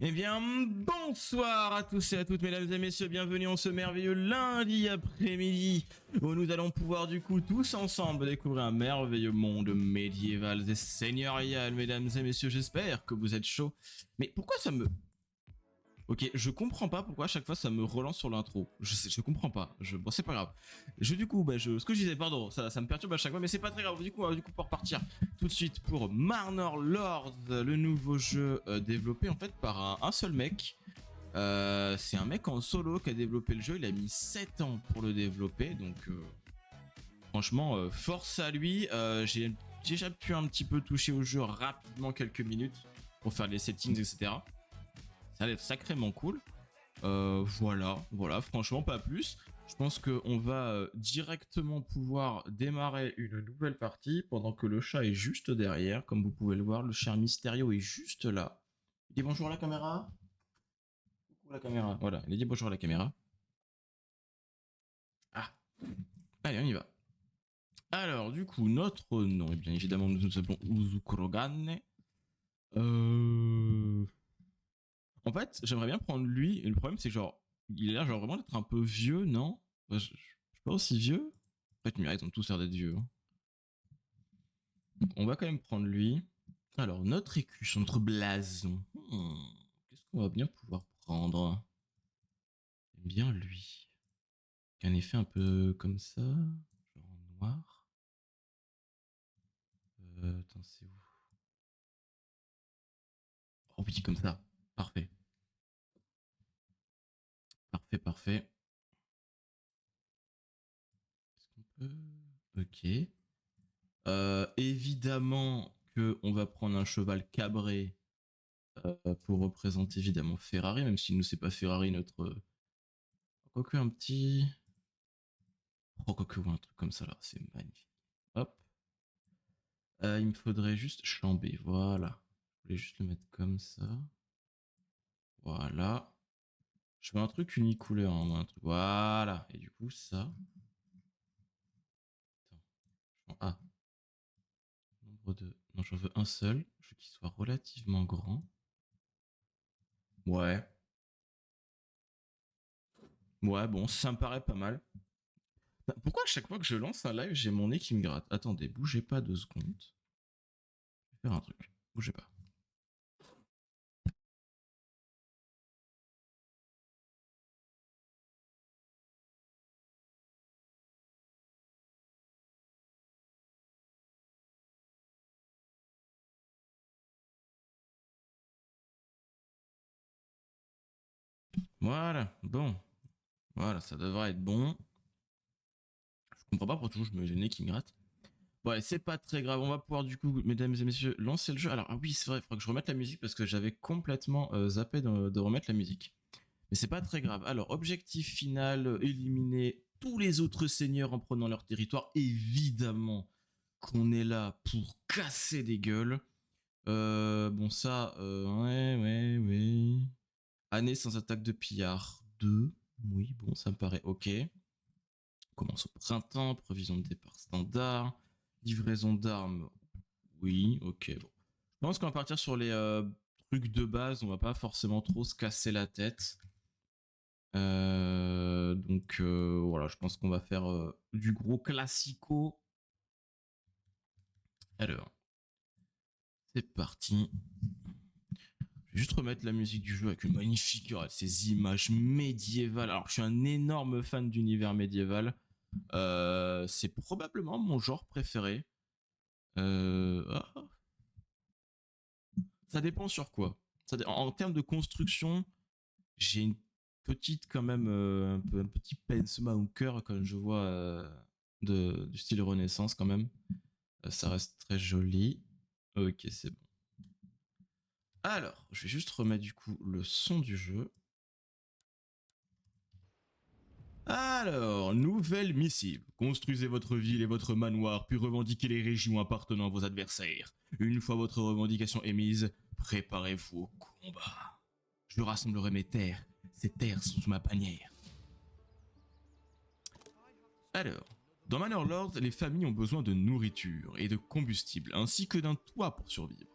Eh bien, bonsoir à tous et à toutes, mesdames et messieurs, bienvenue en ce merveilleux lundi après-midi où nous allons pouvoir du coup tous ensemble découvrir un merveilleux monde médiéval et seigneurial, mesdames et messieurs, j'espère que vous êtes chauds. Mais pourquoi ça me... Ok, je comprends pas pourquoi à chaque fois ça me relance sur l'intro. Je comprends pas. Bon, c'est pas grave. Du coup, ce que je disais, pardon, ça me perturbe à chaque fois, mais c'est pas très grave. Du coup, pour repartir tout de suite pour Manor Lords, le nouveau jeu développé en fait par un seul mec. C'est un mec en solo qui a développé le jeu. Il a mis 7 ans pour le développer, donc franchement, force à lui. J'ai déjà pu un petit peu toucher au jeu rapidement quelques minutes pour faire les settings, etc. Ça a l'air sacrément cool. Voilà, franchement pas plus. Je pense qu'on va directement pouvoir démarrer une nouvelle partie pendant que le chat est juste derrière. Comme vous pouvez le voir, le cher Mysterio est juste là. Il dit bonjour à la caméra. Coucou la caméra. Voilà, il dit bonjour à la caméra. Ah, allez, on y va. Alors, du coup, notre nom, et bien évidemment, nous nous appelons Uzukurogane. En fait, j'aimerais bien prendre lui, et le problème, c'est que genre, il a l'air genre vraiment d'être un peu vieux, non? Je suis pas aussi vieux. En fait, ils ont tous l'air d'être vieux. Hein. On va quand même prendre lui. Alors, notre écuche, notre blason. Qu'est-ce qu'on va bien pouvoir prendre? J'aime bien lui. Qui a un effet un peu comme ça, genre en noir. Attends, c'est où? Oh oui, comme ça. Parfait. Parfait. Est-ce qu'on peut... Ok. Évidemment que on va prendre un cheval cabré pour représenter évidemment Ferrari, même si nous c'est pas Ferrari notre... Quoique un petit... Oh, quoique un truc comme ça là, c'est magnifique. Hop. Il me faudrait juste chambé, voilà. Je voulais juste le mettre comme ça. Voilà. Je veux un truc unicouleur, hein, un truc... Voilà. Et du coup ça... Attends. Ah. Nombre de... Non, j'en veux un seul. Je veux qu'il soit relativement grand. Ouais. Ouais, bon, ça me paraît pas mal. Pourquoi à chaque fois que je lance un live, j'ai mon nez qui me gratte? Attendez, bougez pas 2 secondes. Je vais faire un truc. Bougez pas. Voilà, bon. Voilà, ça devrait être bon. Je comprends pas pourquoi toujours j'ai le nez qui me gratte. Ouais, c'est pas très grave. On va pouvoir du coup, mesdames et messieurs, lancer le jeu. Alors, ah oui, c'est vrai, il faudra que je remette la musique parce que j'avais complètement zappé de remettre la musique. Mais c'est pas très grave. Alors, objectif final, éliminer tous les autres seigneurs en prenant leur territoire. Évidemment qu'on est là pour casser des gueules. Bon, ça, ouais. Année sans attaque de pillard 2. Oui, bon, ça me paraît ok. Commence au printemps, provision de départ standard. Livraison d'armes. Oui, ok, bon. Je pense qu'on va partir sur les trucs de base. On va pas forcément trop se casser la tête. Donc voilà, je pense qu'on va faire du gros classico. Alors, c'est parti. Je vais juste remettre la musique du jeu avec une magnifique, ces images médiévales. Alors, je suis un énorme fan d'univers médiéval. C'est probablement mon genre préféré. Ah, ça dépend sur quoi. En termes de construction, j'ai une petite quand même un petit pincement au cœur quand je vois du style Renaissance quand même. Ça reste très joli. Ok, c'est bon. Alors, je vais juste remettre du coup le son du jeu. Alors, nouvelle missive. Construisez votre ville et votre manoir, puis revendiquez les régions appartenant à vos adversaires. Une fois votre revendication émise, préparez-vous au combat. Je rassemblerai mes terres. Ces terres sont sous ma bannière. Alors, dans Manor Lords, les familles ont besoin de nourriture et de combustible, ainsi que d'un toit pour survivre.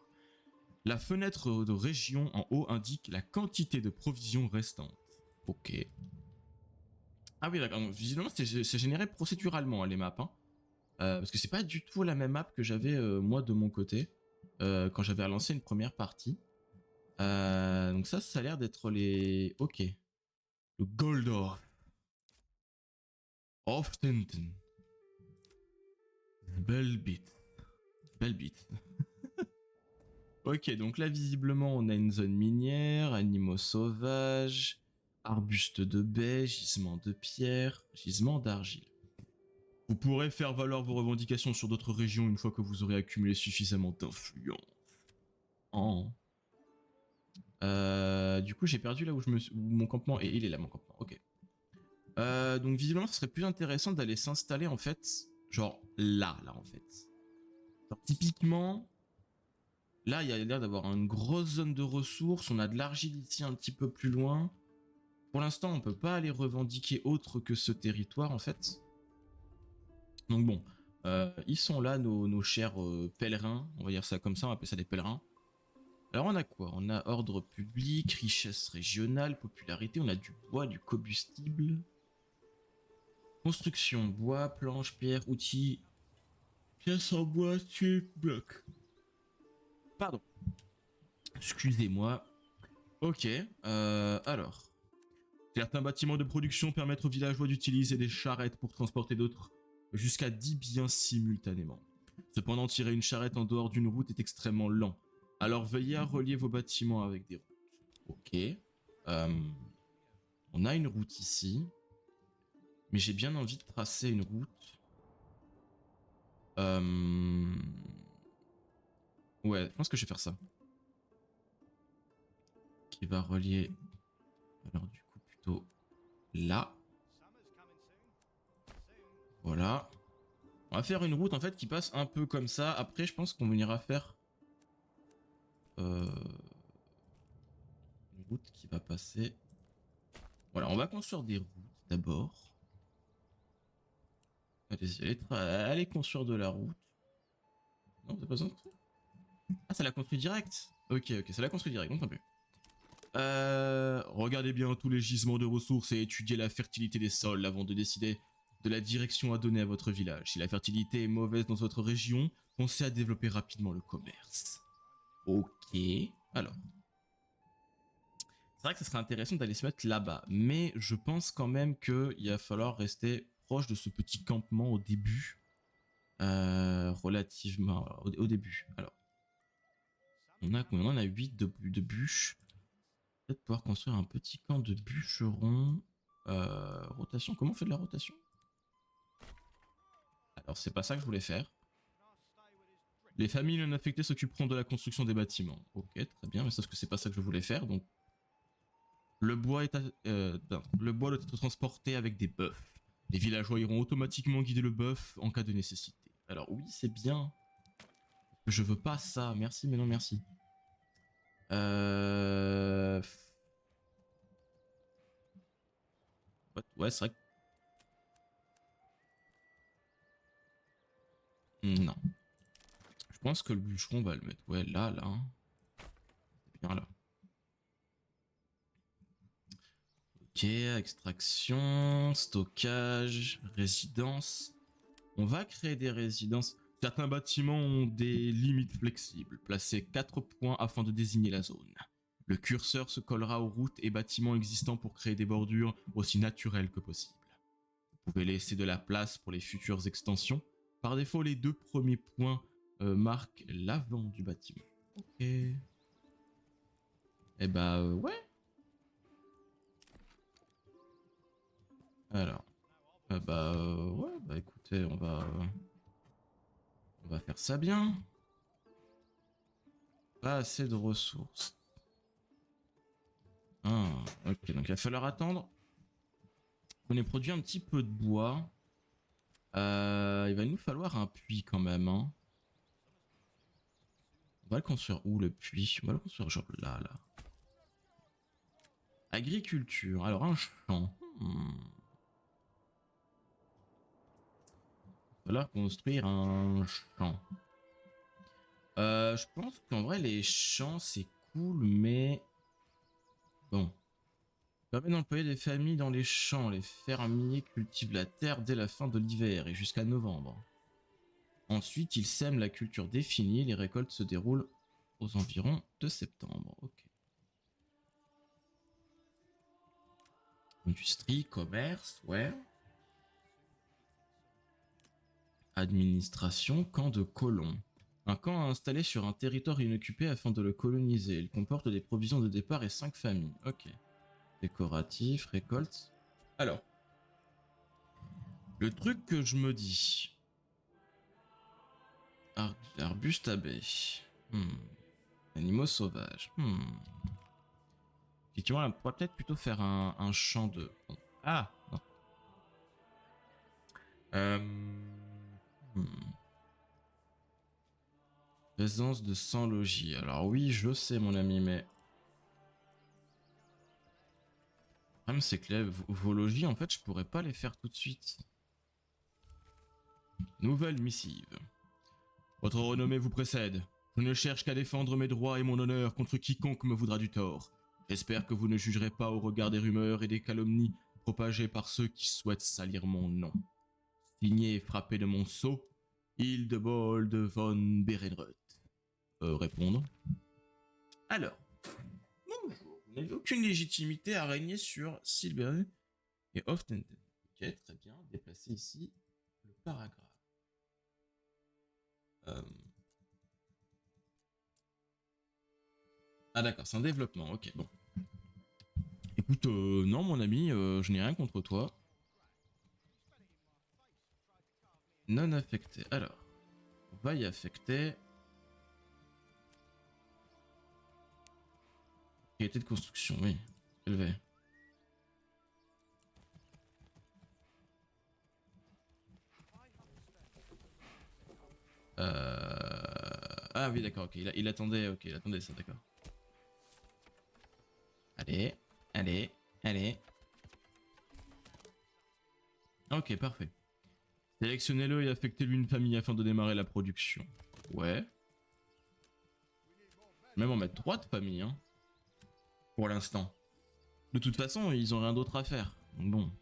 La fenêtre de région en haut indique la quantité de provisions restantes. Ok. Ah oui, d'accord. Visiblement, c'est généré procéduralement, hein, les maps. Hein. Parce que c'est pas du tout la même map que j'avais moi de mon côté quand j'avais lancé une première partie. Donc ça a l'air d'être les... Ok. Le Goldorf. Hofstenten. Belbit. Belbit. Ok, donc là visiblement on a une zone minière, animaux sauvages, arbustes de baie, gisements de pierre, gisements d'argile. Vous pourrez faire valoir vos revendications sur d'autres régions une fois que vous aurez accumulé suffisamment d'influence. Oh. Du coup j'ai perdu là où mon campement est. Il est là mon campement, ok. Donc visiblement ce serait plus intéressant d'aller s'installer en fait, genre là en fait. Alors, typiquement, là il y a l'air d'avoir une grosse zone de ressources, on a de l'argile ici un petit peu plus loin. Pour l'instant on peut pas aller revendiquer autre que ce territoire en fait. Donc bon, ils sont là nos chers pèlerins, on va dire ça comme ça, on va appeler ça des pèlerins. Alors on a quoi? On a ordre public, richesse régionale, popularité, on a du bois, du combustible. Construction, bois, planches, pierres, outils, pièces en bois, tuiles, blocs. Pardon. Excusez-moi. Ok, alors. Certains bâtiments de production permettent aux villageois d'utiliser des charrettes pour transporter d'autres jusqu'à 10 biens simultanément. Cependant, tirer une charrette en dehors d'une route est extrêmement lent. Alors veillez à relier vos bâtiments avec des routes. Ok. On a une route ici. Mais j'ai bien envie de tracer une route. Ouais, je pense que je vais faire ça. Qui va relier... Alors du coup plutôt là. Voilà. On va faire une route en fait qui passe un peu comme ça. Après je pense qu'on ira faire... une route qui va passer... Voilà, on va construire des routes d'abord. Allez-y, allez construire de la route. Non, t'as pas besoin de... Ah, ça l'a construit direct. Ok, ça l'a construit direct, donc tant pis. Regardez bien tous les gisements de ressources et étudiez la fertilité des sols avant de décider de la direction à donner à votre village. Si la fertilité est mauvaise dans votre région, pensez à développer rapidement le commerce. Ok, alors. C'est vrai que ce serait intéressant d'aller se mettre là-bas, mais je pense quand même qu'il va falloir rester proche de ce petit campement au début. Relativement au début. Alors, on en a 8 de bûches. Peut-être pouvoir construire un petit camp de bûcherons. Rotation, comment on fait de la rotation? Alors c'est pas ça que je voulais faire. Les familles non affectées s'occuperont de la construction des bâtiments. Ok, très bien, mais sauf que c'est pas ça que je voulais faire, donc... Le bois doit être transporté avec des bœufs. Les villageois iront automatiquement guider le bœuf en cas de nécessité. Alors oui, c'est bien. Je veux pas ça, merci mais non merci. Ouais, c'est vrai que... Non. Je pense que le bûcheron va le mettre. Ouais, là. C'est bien là. Ok, extraction, stockage, résidence. On va créer des résidences. Certains bâtiments ont des limites flexibles. Placez 4 points afin de désigner la zone. Le curseur se collera aux routes et bâtiments existants pour créer des bordures aussi naturelles que possible. Vous pouvez laisser de la place pour les futures extensions. Par défaut, les 2 premiers points marquent l'avant du bâtiment. Ok. Eh bah ouais. Alors. Ouais, bah écoutez, on va faire ça bien. Pas assez de ressources. Ah, ok, donc il va falloir attendre qu'on ait produit un petit peu de bois. Il va nous falloir un puits quand même. Hein. On va le construire où le puits? On va le construire genre là. Agriculture, alors un champ. Il va falloir construire un champ. Je pense qu'en vrai, les champs, c'est cool, mais... Bon. Permet d'employer des familles dans les champs. Les fermiers cultivent la terre dès la fin de l'hiver et jusqu'à novembre. Ensuite, ils sèment la culture définie. Les récoltes se déroulent aux environs de septembre. Ok. Industrie, commerce, ouais. Administration, camp de colons. Un camp installé sur un territoire inoccupé afin de le coloniser. Il comporte des provisions de départ et 5 familles. Ok. Décoratif, récolte. Alors, le truc que je me dis... Arbuste à baie. Animaux sauvages. Effectivement, on pourrait peut-être plutôt faire un champ de... Ah non. Présence de 100 logis. Alors oui, je sais mon ami, mais... Le problème c'est que là, vos logis, en fait, je pourrais pas les faire tout de suite. Nouvelle missive. Votre renommée vous précède. Je ne cherche qu'à défendre mes droits et mon honneur contre quiconque me voudra du tort. J'espère que vous ne jugerez pas au regard des rumeurs et des calomnies propagées par ceux qui souhaitent salir mon nom. Signé et frappé de mon sceau, Hildebold von Berenreuth. Répondre. Alors, bonjour. Vous n'avez aucune légitimité à régner sur Silberg et Oftenden. Ok, très bien. Déplacer ici le paragraphe. Ah d'accord, c'est un développement, ok, bon. Écoute, non mon ami, je n'ai rien contre toi. Non affecté, alors, on va y affecter. Qualité de construction, oui, élevé. Ah oui d'accord, ok, il attendait ça, d'accord. Allez, allez, allez. Ok, parfait. Sélectionnez-le et affectez-lui une famille afin de démarrer la production. Ouais. Même en mettre 3 de famille, hein. Pour l'instant. De toute façon, ils ont rien d'autre à faire. Donc bon.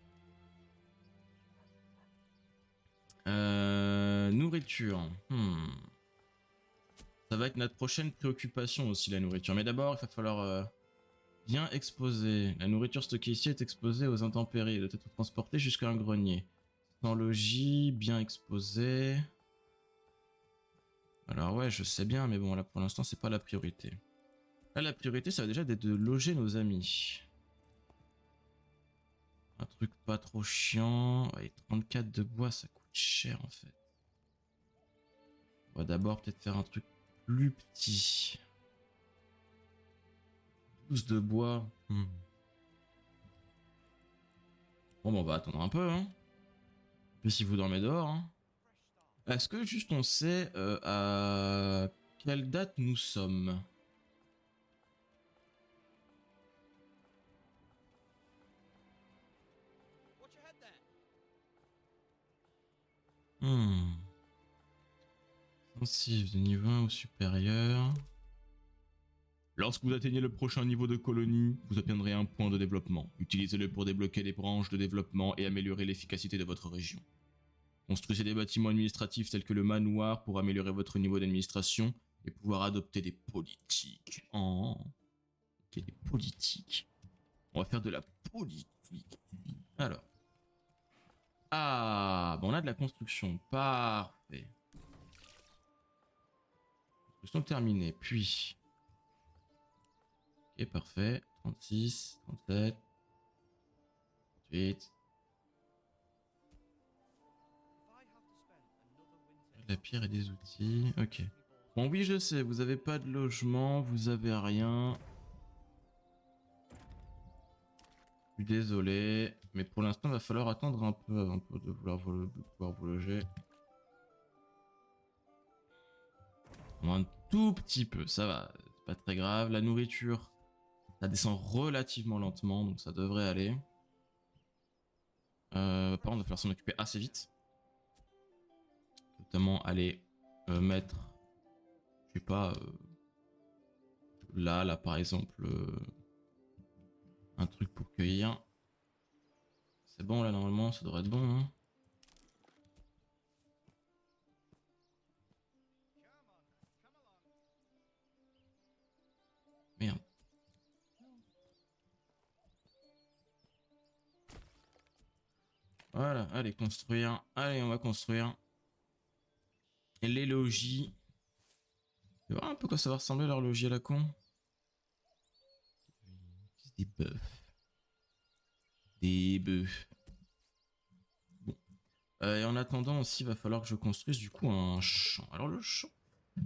Nourriture. Ça va être notre prochaine préoccupation aussi, la nourriture. Mais d'abord, il va falloir bien exposer. La nourriture stockée ici est exposée aux intempéries. Elle doit être transportée jusqu'à un grenier. Sans logis, bien exposé. Alors ouais, je sais bien, mais bon, là pour l'instant, c'est pas la priorité. Là, la priorité, ça va déjà être de loger nos amis. Un truc pas trop chiant. Ouais, 34 de bois, ça coûte cher en fait. On va d'abord peut-être faire un truc plus petit. 12 de bois. Bon, bah, on va attendre un peu, hein. Puis si vous dormez dehors, hein. Est-ce que juste on sait à quelle date nous sommes? Sensible de niveau 1 ou supérieur. Lorsque vous atteignez le prochain niveau de colonie, vous obtiendrez un point de développement. Utilisez-le pour débloquer les branches de développement et améliorer l'efficacité de votre région. Construisez des bâtiments administratifs tels que le manoir pour améliorer votre niveau d'administration et pouvoir adopter des politiques. Oh, ok, des politiques. On va faire de la politique. Alors. Ah, bon, on a de la construction. Parfait. Construction terminée. Puis. Ok, parfait. 36, 37, 38. De la pierre et des outils. Ok. Bon, oui, je sais, vous avez pas de logement, vous avez rien. Je suis désolé, mais pour l'instant, il va falloir attendre un peu avant de pouvoir vous loger. Un tout petit peu, ça va, c'est pas très grave. La nourriture, ça descend relativement lentement, donc ça devrait aller. Par contre, il va falloir s'en occuper assez vite. Notamment aller mettre sais pas, là par exemple, un truc pour cueillir. C'est bon là normalement, ça devrait être bon, hein. Merde. Voilà, allez construire, allez on va construire. Et les logis. Tu vois un peu quoi ça va ressembler leur logis à la con. Des bœufs. Des bœufs. Bon. Et en attendant aussi, il va falloir que je construise du coup un champ. Alors le champ.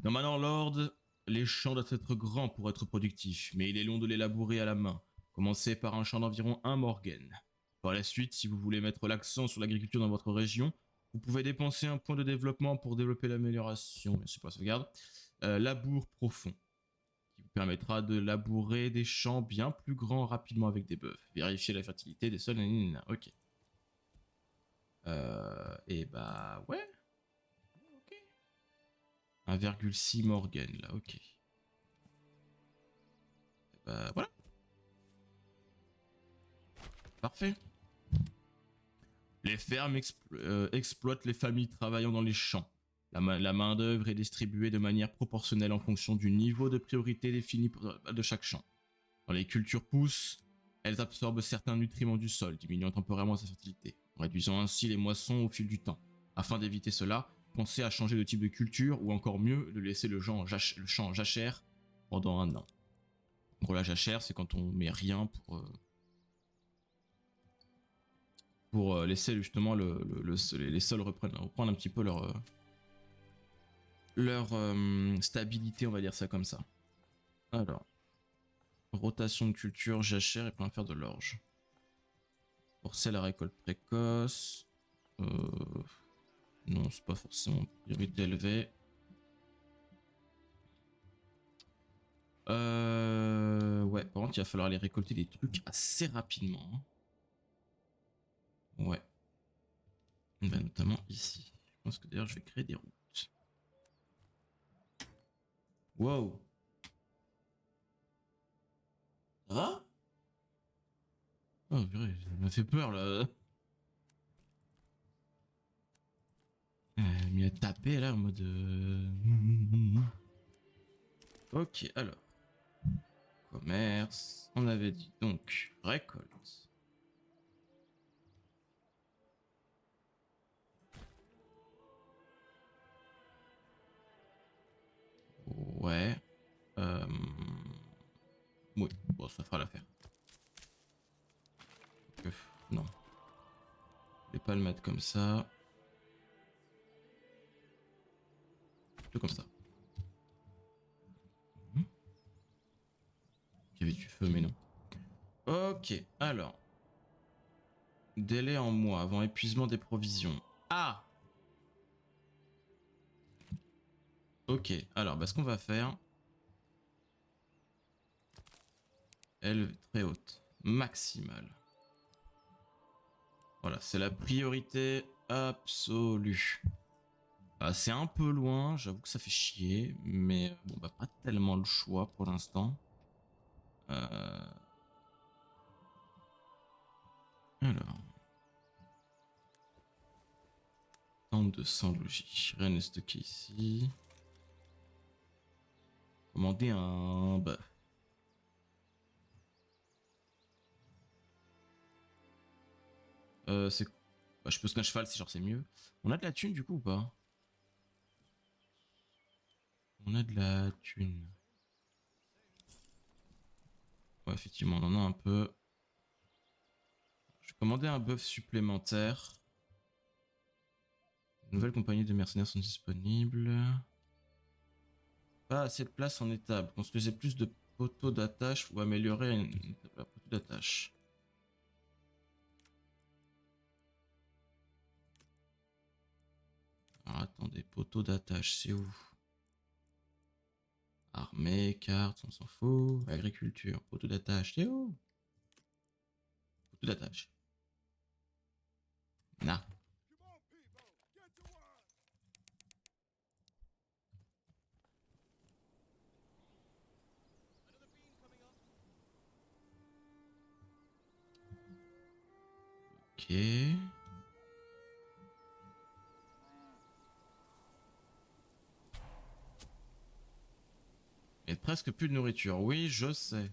Normalement, Lord, les champs doivent être grands pour être productifs, mais il est long de les labourer à la main. Commencez par un champ d'environ 1 morgen. Par la suite, si vous voulez mettre l'accent sur l'agriculture dans votre région, vous pouvez dépenser un point de développement pour développer l'amélioration. Merci pour la sauvegarde. Labour profond, qui vous permettra de labourer des champs bien plus grands rapidement avec des bœufs. Vérifier la fertilité des sols. Ok. Et bah ouais. Ok. 1,6 morgen là, ok. Bah voilà. Parfait. Les fermes exploitent les familles travaillant dans les champs. La main-d'œuvre est distribuée de manière proportionnelle en fonction du niveau de priorité défini de chaque champ. Quand les cultures poussent, elles absorbent certains nutriments du sol, diminuant temporairement sa fertilité, réduisant ainsi les moissons au fil du temps. Afin d'éviter cela, pensez à changer de type de culture ou encore mieux, de laisser le champ jachère pendant 1 an. En gros, la jachère, c'est quand on met rien pour laisser justement les sols reprendre un petit peu leur stabilité, on va dire ça comme ça. Alors, rotation de culture, jachère et plein faire de l'orge. Forcer la récolte précoce. Non, c'est pas forcément priorité élevée. Ouais, par contre, il va falloir aller récolter des trucs assez rapidement. Ouais. Bah, notamment ici. Je pense que d'ailleurs, je vais créer des routes. Wow. Ça va? Oh, purée, ça m'a fait peur là. Mis à taper là en mode. Ok, alors. Commerce. On avait dit donc récolte. Ouais. Oui, bon, ça fera l'affaire. Non. Je vais pas le mettre comme ça. Plutôt comme ça. Il y avait du feu, mais non. Ok, alors. Délai en mois avant épuisement des provisions. Ah! Ok, alors bah, ce qu'on va faire. Elle très haute. Maximale. Voilà, c'est la priorité absolue. C'est un peu loin, j'avoue que ça fait chier, mais bon bah pas tellement le choix pour l'instant. Alors. Tente de 100 logis. Rien n'est stocké ici. Commander un bœuf. C'est. Bah, je peux qu'un cheval si genre c'est mieux. On a de la thune du coup ou pas? On a de la thune. Ouais, effectivement, on en a un peu. Je vais commander un bœuf supplémentaire. De nouvelles compagnies de mercenaires sont disponibles. Pas assez de place en étable. Construisez plus de poteaux d'attache ou améliorer une poteau d'attache. Alors attendez, poteaux d'attache, c'est où? Armée, carte, on s'en fout. Agriculture, poteaux d'attache, c'est où? Poteaux d'attache. Nah. Il y a presque plus de nourriture. Oui, je sais.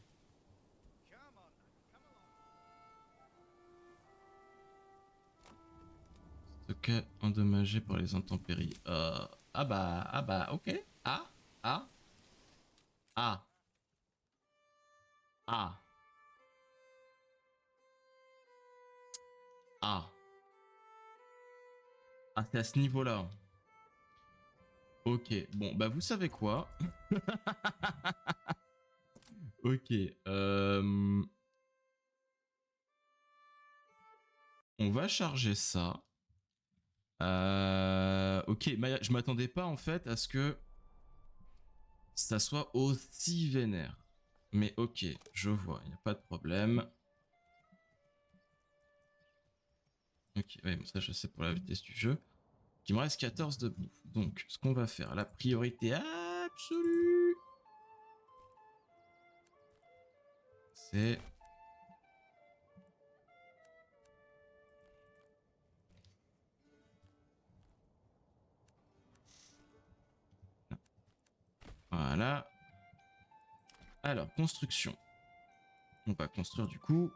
Stocké endommagé par les intempéries. Ah bah, ok. Ah, ah, ah, ah, ah. Ah, c'est à ce niveau-là. Ok, bon, bah vous savez quoi? Ok, on va charger ça. Ok, Maya, je m'attendais pas en fait à ce que ça soit aussi vénère. Mais ok, je vois, il n'y a pas de problème. Ok, ouais, bon, ça je sais pour la vitesse du jeu. Il me reste 14 de bouffe. Donc, ce qu'on va faire, la priorité absolue, c'est... Voilà. Alors, construction. On va construire du coup...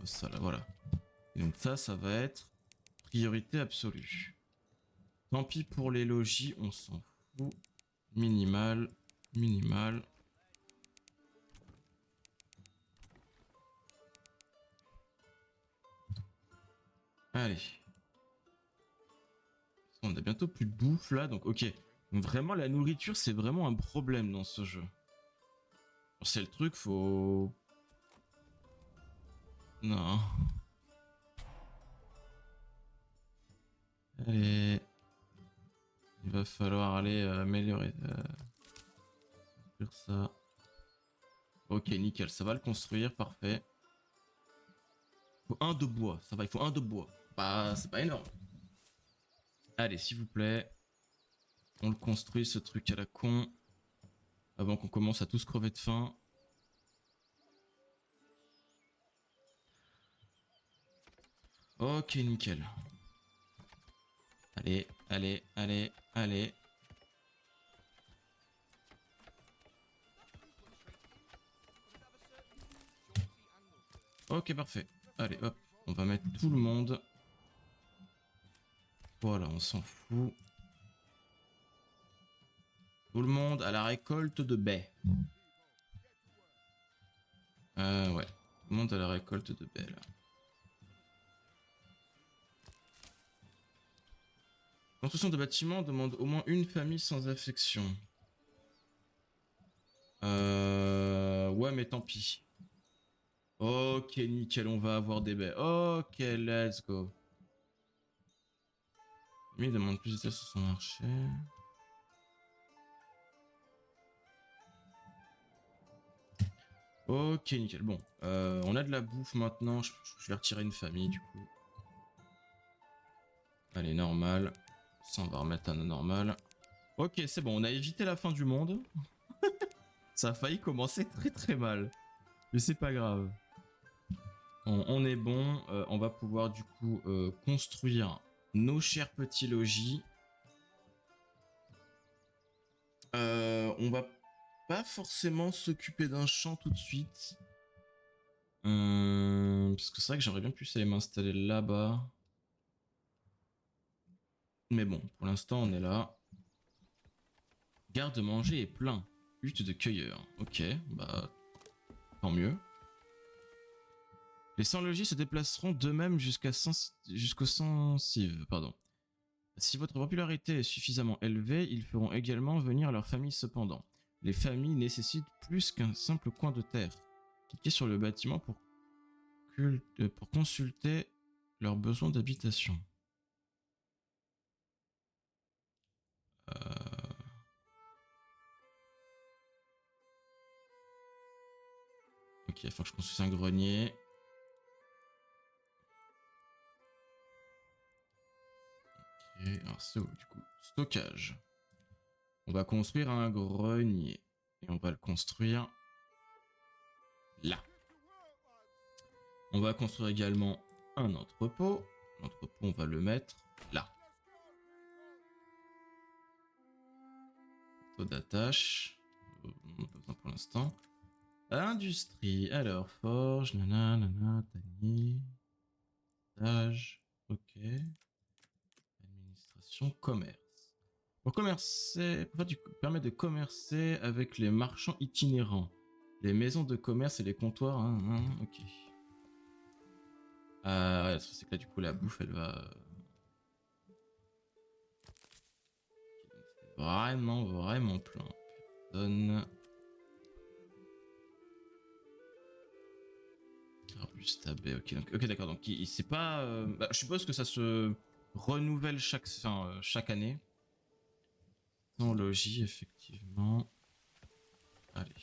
ça là, voilà. Et donc ça va être priorité absolue. Tant pis pour les logis, on s'en fout. Minimal, minimal. Allez. On a bientôt plus de bouffe là, donc ok. Donc, vraiment, la nourriture, c'est vraiment un problème dans ce jeu. C'est le truc, faut... Non. Allez. Il va falloir aller améliorer ça. Ok, nickel, ça va le construire, parfait. Il faut un de bois, ça va, il faut un de bois. Bah, c'est pas énorme. Allez, s'il vous plaît. On le construit, ce truc à la con. Avant qu'on commence à tous crever de faim. Ok, nickel. Allez, allez, allez, allez. Ok, parfait. Allez, hop. On va mettre tout le monde. Voilà, on s'en fout. Tout le monde à la récolte de baies. Ouais. Tout le monde à la récolte de baies, là. Construction de bâtiments demande au moins une famille sans affection. Ouais, mais tant pis. Ok, nickel, on va avoir des baies. Ok, let's go. Mais il demande plus de tests sur son marché. Ok, nickel. Bon, on a de la bouffe maintenant. Je vais retirer une famille du coup. Allez, normal. Ça, on va remettre à normal. Ok, c'est bon, on a évité la fin du monde. Ça a failli commencer très très mal. Mais c'est pas grave. On est bon. On va pouvoir du coup construire nos chers petits logis. On va pas forcément s'occuper d'un champ tout de suite. Parce que c'est vrai que j'aurais bien pu aller m'installer là-bas. Mais bon, pour l'instant, on est là. Garde-manger est plein. Hutte de cueilleur. Ok, bah, tant mieux. Les sans-logis se déplaceront d'eux-mêmes jusqu'au sensive, pardon. Si votre popularité est suffisamment élevée, ils feront également venir leurs familles cependant. Les familles nécessitent plus qu'un simple coin de terre. Cliquez sur le bâtiment pour consulter leurs besoins d'habitation. Ok, il faut que je construise un grenier. Ok, alors c'est où du coup? Stockage. On va construire un grenier. Et on va le construire là. On va construire également un entrepôt. L'entrepôt, on va le mettre là. Taux d'attache. On n'a pas besoin pour l'instant. Industrie. Alors, forge, nanana, tanier. Stage. Ok. Administration, commerce. Pour commercer, permet de commercer avec les marchands itinérants, les maisons de commerce et les comptoirs. Ok. C'est que là, du coup, la bouffe, elle va. Vraiment plein. Personne. Arbuste à baie, ok, d'accord. Donc, c'est pas. Je suppose que ça se renouvelle chaque année. Dans logis, effectivement. Allez.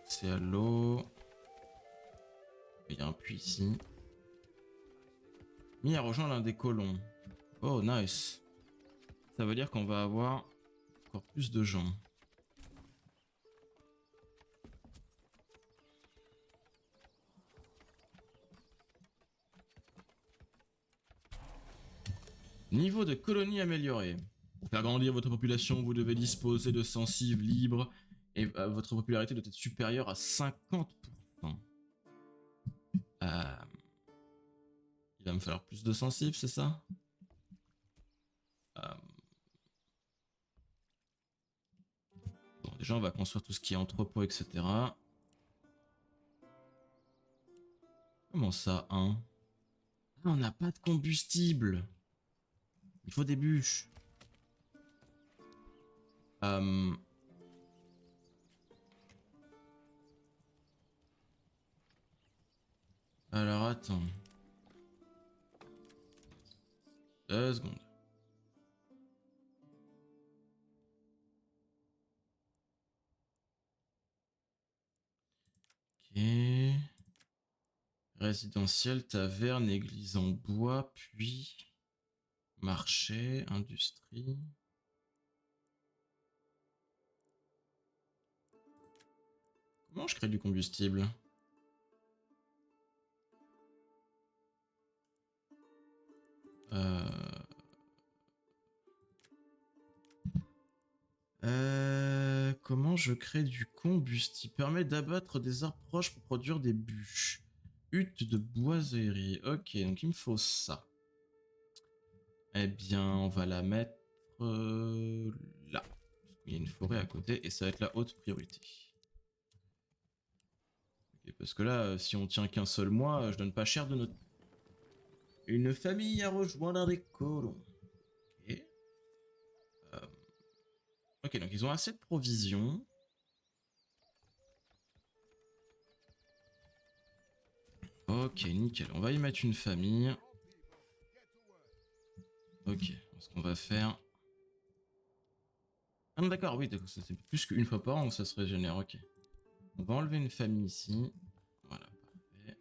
C'est à l'eau. Il y a un puits ici. Mi a rejoint l'un des colons. Oh, nice. Ça veut dire qu'on va avoir encore plus de gens. Niveau de colonie amélioré. Pour faire grandir votre population, vous devez disposer de sensibles libres et votre popularité doit être supérieure à 50%. Il va me falloir plus de sensibles, c'est ça? Bon, déjà, on va construire tout ce qui est entrepôt, etc. Comment ça, hein? Ah, on n'a pas de combustible. Il faut des bûches. Alors, attends. 2 secondes. Ok. Résidentiel, taverne, église en bois, puis marché, industrie. Comment je crée du combustible? Comment je crée du combustible? Permet d'abattre des arbres proches pour produire des bûches. Hutte de boiserie. Ok, donc il me faut ça. Eh bien, on va la mettre là. Il y a une forêt à côté et ça va être la haute priorité. Okay, parce que là, si on tient qu'un seul mois, je donne pas cher de notre... Une famille a rejoint l'un des colons. Ok. Ok, donc ils ont assez de provisions. Ok, nickel. On va y mettre une famille. Ok, ce qu'on va faire... Ah non, d'accord, oui, c'est plus qu'une fois par an que ça se régénère, ok. On va enlever une famille ici. Voilà, parfait.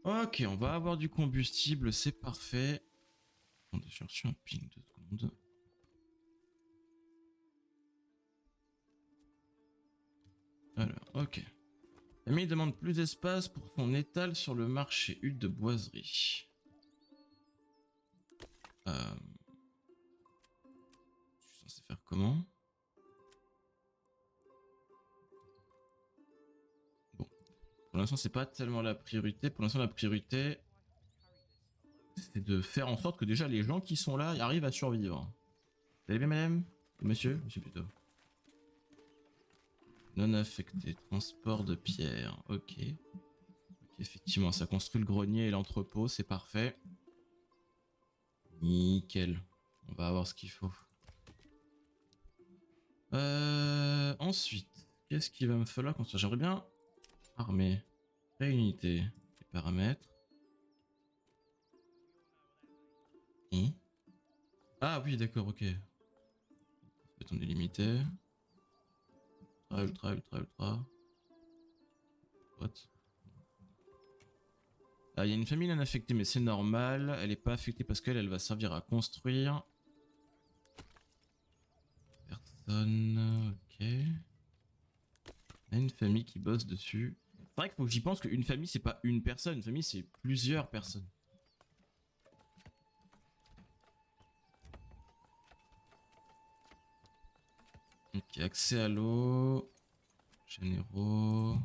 Ok, on va avoir du combustible, c'est parfait. Attendez, j'ai reçu un ping 2 secondes. Alors, ok. Famille demande plus d'espace pour son étal sur le marché hutte de boiserie. Je suis censé faire comment? Bon. Pour l'instant, c'est pas tellement la priorité. Pour l'instant, la priorité, c'est de faire en sorte que déjà les gens qui sont là arrivent à survivre. Vous allez bien, madame? Monsieur? Monsieur plutôt. Non affecté. Transport de pierre. Ok. Ok, effectivement, ça construit le grenier et l'entrepôt, c'est parfait. Nickel. On va avoir ce qu'il faut. Ensuite, qu'est-ce qu'il va me falloir construire? J'aimerais bien armer, réunité, les paramètres. Et ah oui, d'accord, ok. On est limité. Ultra. What? Il y a une famille non affectée, mais c'est normal. Elle est pas affectée parce qu'elle va servir à construire. Personne, ok. Il y a une famille qui bosse dessus. C'est vrai qu'il faut que j'y pense qu'une famille, c'est pas une personne. Une famille, c'est plusieurs personnes. Ok, accès à l'eau. Généraux.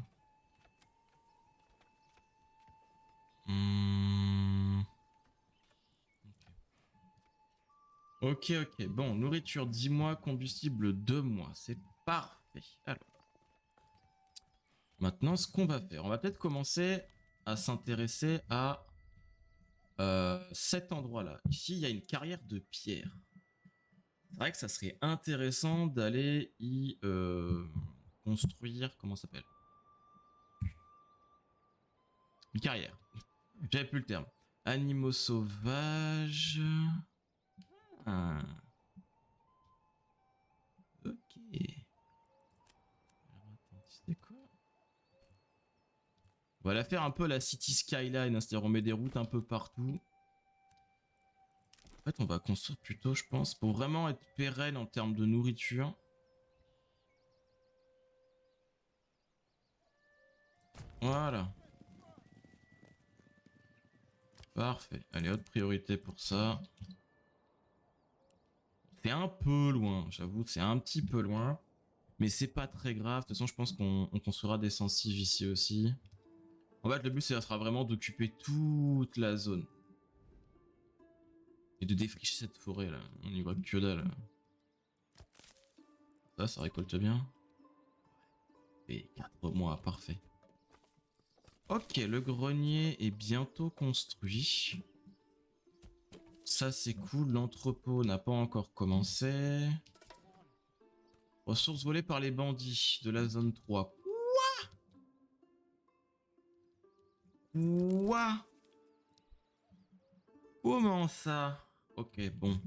Ok, ok. Bon, nourriture 10 mois, combustible 2 mois. C'est parfait. Alors, maintenant, ce qu'on va faire, on va peut-être commencer à s'intéresser à cet endroit-là. Ici, il y a une carrière de pierre. C'est vrai que ça serait intéressant d'aller y construire, comment ça s'appelle? Une carrière. J'avais plus le terme. Animaux sauvages. Ah. Ok. Alors, attends, c'était quoi? On va la faire un peu la City Skyline, hein, c'est-à-dire on met des routes un peu partout. En fait, on va construire plutôt, je pense, pour vraiment être pérenne en termes de nourriture. Voilà. Parfait. Allez, haute priorité pour ça. C'est un peu loin, j'avoue, c'est un petit peu loin. Mais c'est pas très grave. De toute façon, je pense qu'on construira des sensives ici aussi. En fait, le but, ça sera vraiment d'occuper toute la zone. Et de défricher cette forêt, là. On y voit que dalle. Ça récolte bien. Et 4 mois, parfait. Ok, le grenier est bientôt construit. Ça, c'est cool. L'entrepôt n'a pas encore commencé. Ressources volées par les bandits de la zone 3. Quoi? Comment ça? Ok, bon.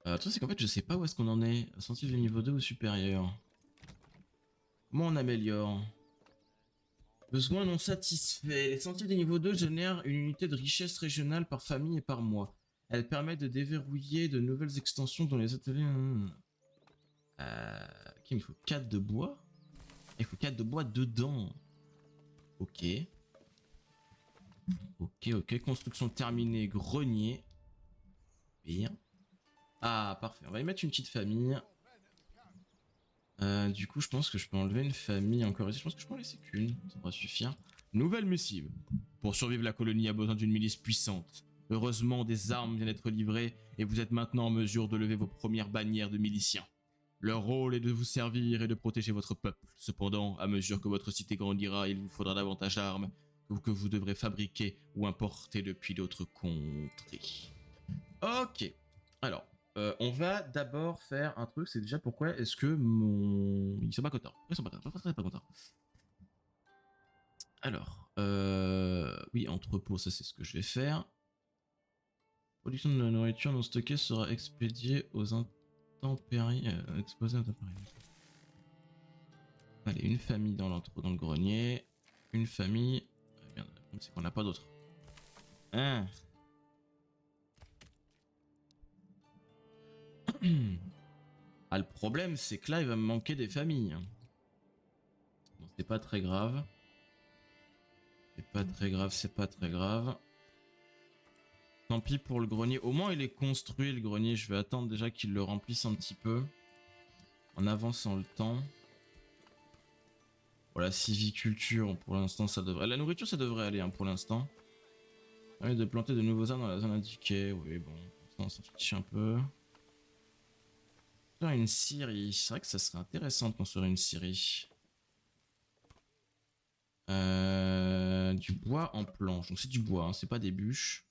Le truc, c'est qu'en fait, je sais pas où est-ce qu'on en est. Sensible de niveau 2 ou supérieur. Comment on améliore? Besoin non satisfait. Les sentiers de niveau 2 génèrent une unité de richesse régionale par famille et par mois. Elle permet de déverrouiller de nouvelles extensions dans les ateliers. Ok, il me faut 4 de bois. Il faut 4 de bois dedans. Ok. Ok. Construction terminée. Grenier. Bien. Ah, parfait. On va y mettre une petite famille. Du coup, je pense que je peux enlever une famille encore ici. Je pense que je peux en laisser qu'une. Ça va suffire. Nouvelle missive. Pour survivre, la colonie a besoin d'une milice puissante. Heureusement, des armes viennent d'être livrées et vous êtes maintenant en mesure de lever vos premières bannières de miliciens. Leur rôle est de vous servir et de protéger votre peuple. Cependant, à mesure que votre cité grandira, il vous faudra davantage d'armes que vous devrez fabriquer ou importer depuis d'autres contrées. Ok. Alors, on va d'abord faire un truc, c'est déjà pourquoi est-ce que mon... Ils sont pas contents. Ils sont pas contents. Alors, oui, entrepôt, ça c'est ce que je vais faire. Production de la nourriture non stockée sera expédiée aux intempéries, exposée aux intempéries. Allez, une famille dans l'entrepôt, dans le grenier. Une famille... Merde, le problème c'est qu'on n'a pas d'autres. Hein. Ah, le problème c'est que là il va me manquer des familles. Bon, c'est pas très grave. C'est pas très grave. Tant pis pour le grenier. Au moins, il est construit, le grenier. Je vais attendre déjà qu'il le remplisse un petit peu. En avançant le temps. Pour la civiculture, pour l'instant, ça devrait... La nourriture, ça devrait aller, hein, pour l'instant. Permet de planter de nouveaux arbres dans la zone indiquée. Oui, bon. On s'en fiche un peu. Faire une scierie. C'est vrai que ça serait intéressant de construire une scierie. Du bois en planche. Donc c'est du bois, hein, c'est pas des bûches.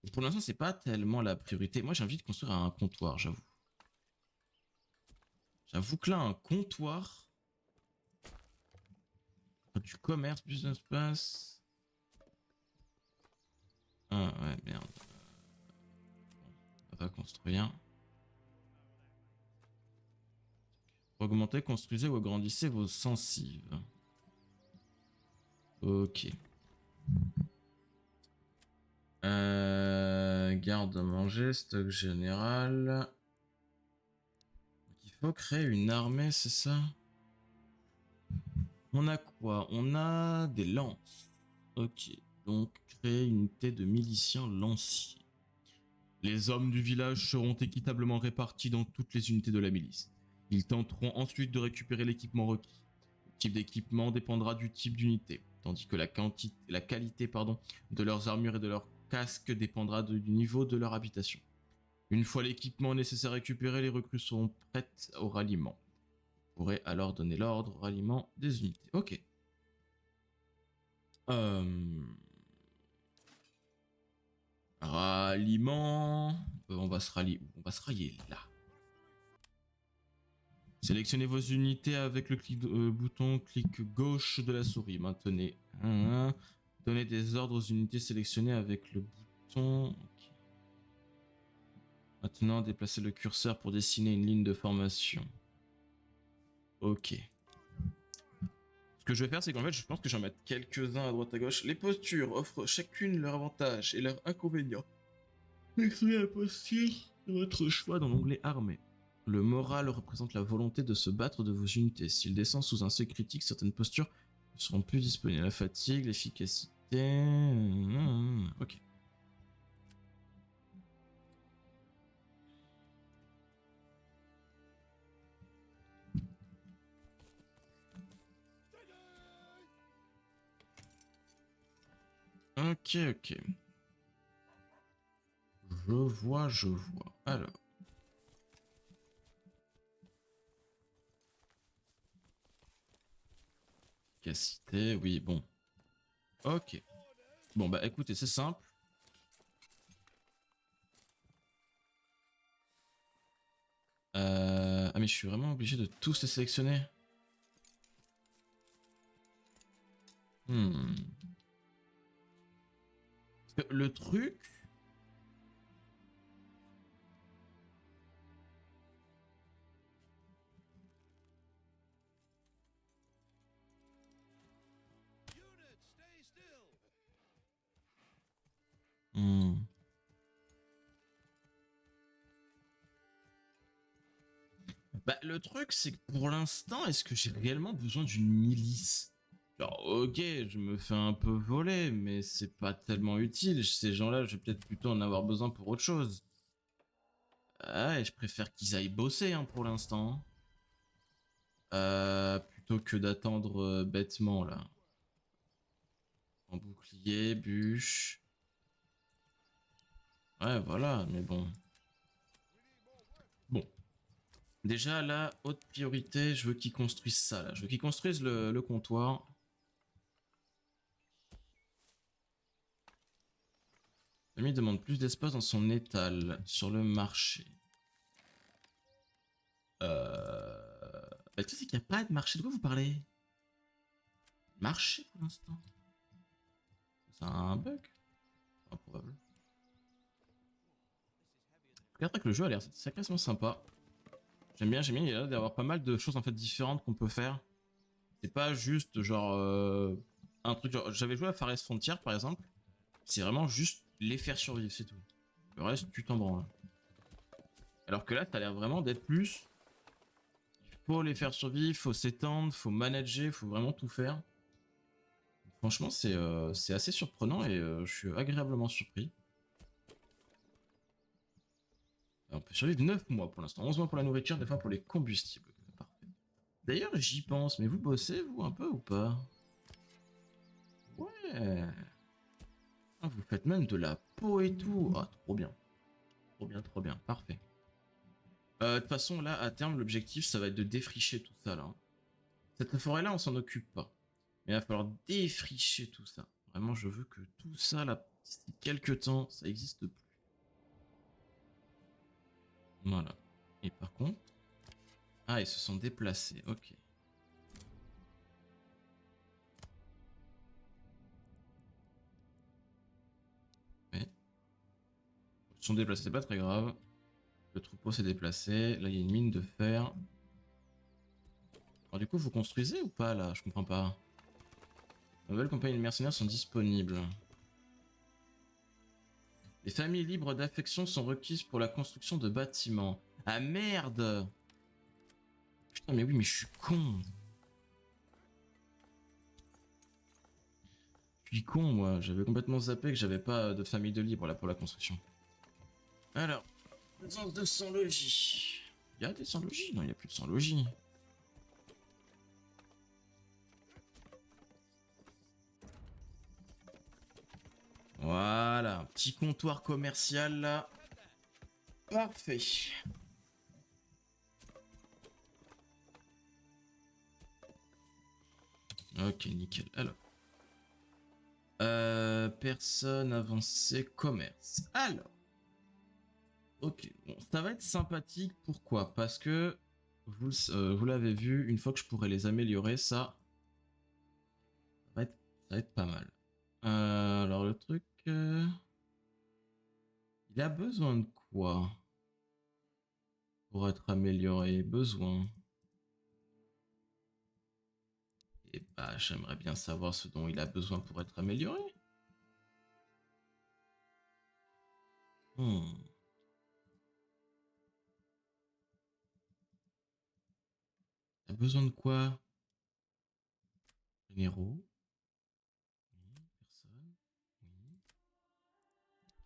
Et pour l'instant, c'est pas tellement la priorité. Moi, j'ai envie de construire un comptoir, j'avoue. J'avoue que là, un comptoir... Du commerce, plus d'espace... Ah ouais, merde. On va construire. Augmentez, construisez ou agrandissez vos sensives. Ok. Garde à manger, stock général. Il faut créer une armée, c'est ça? On a quoi? On a des lances. Ok. Donc, créer une unité de miliciens lanciers. Les hommes du village seront équitablement répartis dans toutes les unités de la milice. Ils tenteront ensuite de récupérer l'équipement requis. Le type d'équipement dépendra du type d'unité, tandis que la qualité de leurs armures et de leurs casques dépendra du niveau de leur habitation. Une fois l'équipement nécessaire récupéré, les recrues seront prêtes au ralliement. Vous pourrez alors donner l'ordre au ralliement des unités. Ok. Euh... Ralliement. On va se rallier où? On va se rallier là. Sélectionnez vos unités avec le bouton clic gauche de la souris. Maintenez. Donnez des ordres aux unités sélectionnées avec le bouton. Okay. Maintenant, déplacez le curseur pour dessiner une ligne de formation. Ok. Ce que je vais faire, c'est qu'en fait, je pense que j'en vais mettre quelques-uns à droite à gauche. Les postures offrent chacune leurs avantages et leurs inconvénients. Sélectionnez la posture de votre choix dans l'onglet armée. Le moral représente la volonté de se battre de vos unités. S'il descend sous un seuil critique, certaines postures ne seront plus disponibles. La fatigue, l'efficacité... Ok. Ok, ok. Je vois. Alors. Efficacité, oui, bon. Ok. Bon, bah écoutez, c'est simple. Ah mais je suis vraiment obligé de tous les sélectionner. Parce que le truc... Bah, le truc, c'est que pour l'instant, est-ce que j'ai réellement besoin d'une milice? Genre, ok, je me fais un peu voler, mais c'est pas tellement utile. Ces gens-là, je vais peut-être plutôt en avoir besoin pour autre chose. Ah, et je préfère qu'ils aillent bosser hein, pour l'instant. Plutôt que d'attendre bêtement, là. En bouclier, bûche. Ouais, voilà, mais bon. Bon. Déjà, là, haute priorité, je veux qu'ils construisent ça, là. Je veux qu'ils construisent le comptoir. L'ami demande plus d'espace dans son étal, sur le marché. Bah, tu sais qu'il n'y a pas de marché. De quoi vous parlez? Marché pour l'instant? C'est un bug? Improbable. Je regarde que le jeu a l'air sacrément sympa. J'aime bien, il y a l'air d'avoir pas mal de choses en fait différentes qu'on peut faire. C'est pas juste genre un truc genre. J'avais joué à Far West Frontier par exemple. C'est vraiment juste les faire survivre, c'est tout. Le reste, tu t'en branles. Alors que là, t'as l'air vraiment d'être plus. Il faut les faire survivre, faut s'étendre, faut manager, faut vraiment tout faire. Franchement, c'est assez surprenant et je suis agréablement surpris. On peut survivre 9 mois pour l'instant. 11 mois pour la nourriture, des fois pour les combustibles. Parfait. D'ailleurs, j'y pense, mais vous bossez, vous, un peu ou pas? Ouais. Ah, vous faites même de la peau et tout. Ah, trop bien. Trop bien, trop bien. Parfait. De toute façon, là, à terme, l'objectif, ça va être de défricher tout ça, là. Cette forêt-là, on s'en occupe pas. Mais il va falloir défricher tout ça. Vraiment, je veux que tout ça, là, d'ici quelques temps, ça existe plus. Voilà. Et par contre... Ah, ils se sont déplacés, ok. Ouais. Ils se sont déplacés, c'est pas très grave. Le troupeau s'est déplacé. Là, il y a une mine de fer. Alors, du coup, vous construisez ou pas, là? Je comprends pas. De nouvelles compagnies de mercenaires sont disponibles. Les familles libres d'affection sont requises pour la construction de bâtiments. Ah merde! Putain, mais oui, mais je suis con. Je suis con, moi. J'avais complètement zappé que j'avais pas de famille de libre là pour la construction. Alors, présence de 100 logis. Il y a des 100 logis? Non, il n'y a plus de 100 logis. Voilà, un petit comptoir commercial là. Parfait. Ok, nickel. Alors. Personne avancée, commerce. Alors. Ok, bon, ça va être sympathique. Pourquoi? Parce que vous l'avez vu, une fois que je pourrai les améliorer, ça va être pas mal. Alors le truc, il a besoin de quoi pour être amélioré? Besoin. Et bah, j'aimerais bien savoir ce dont il a besoin pour être amélioré. Hmm. Il a besoin de quoi? Généraux? Oui, personne. Oui.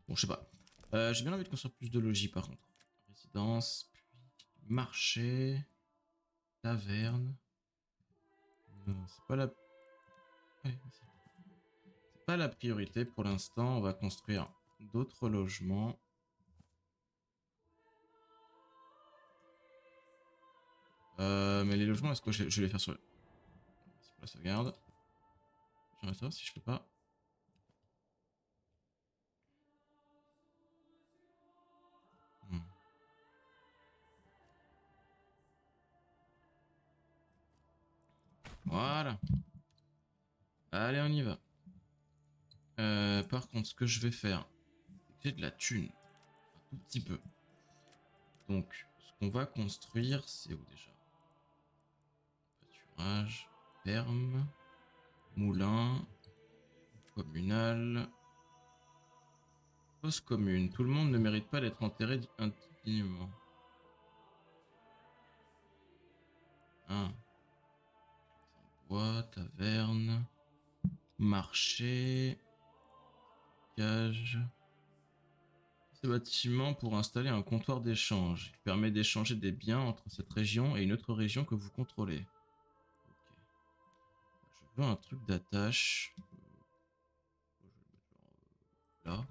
Bon, je sais pas. J'ai bien envie de construire plus de logis par contre. Résidence, puis marché, taverne. Non, c'est pas la... ouais, c'est pas la priorité pour l'instant. On va construire d'autres logements. Mais les logements, est-ce que je vais les faire sur... Merci pour la sauvegarde. J'aimerais savoir si je peux pas... Hmm. Voilà. Allez, on y va. Par contre, ce que je vais faire, c'est que j'ai de la thune. Un tout petit peu. Donc, ce qu'on va construire, c'est où déjà? Pâturage, ferme, moulin, communal, fosse commune. Tout le monde ne mérite pas d'être enterré indignement. Ah. Bois, taverne, marché, cage. Ce bâtiment pour installer un comptoir d'échange. Il permet d'échanger des biens entre cette région et une autre région que vous contrôlez. Ok. Je veux un truc d'attache. Je vais le mettre là.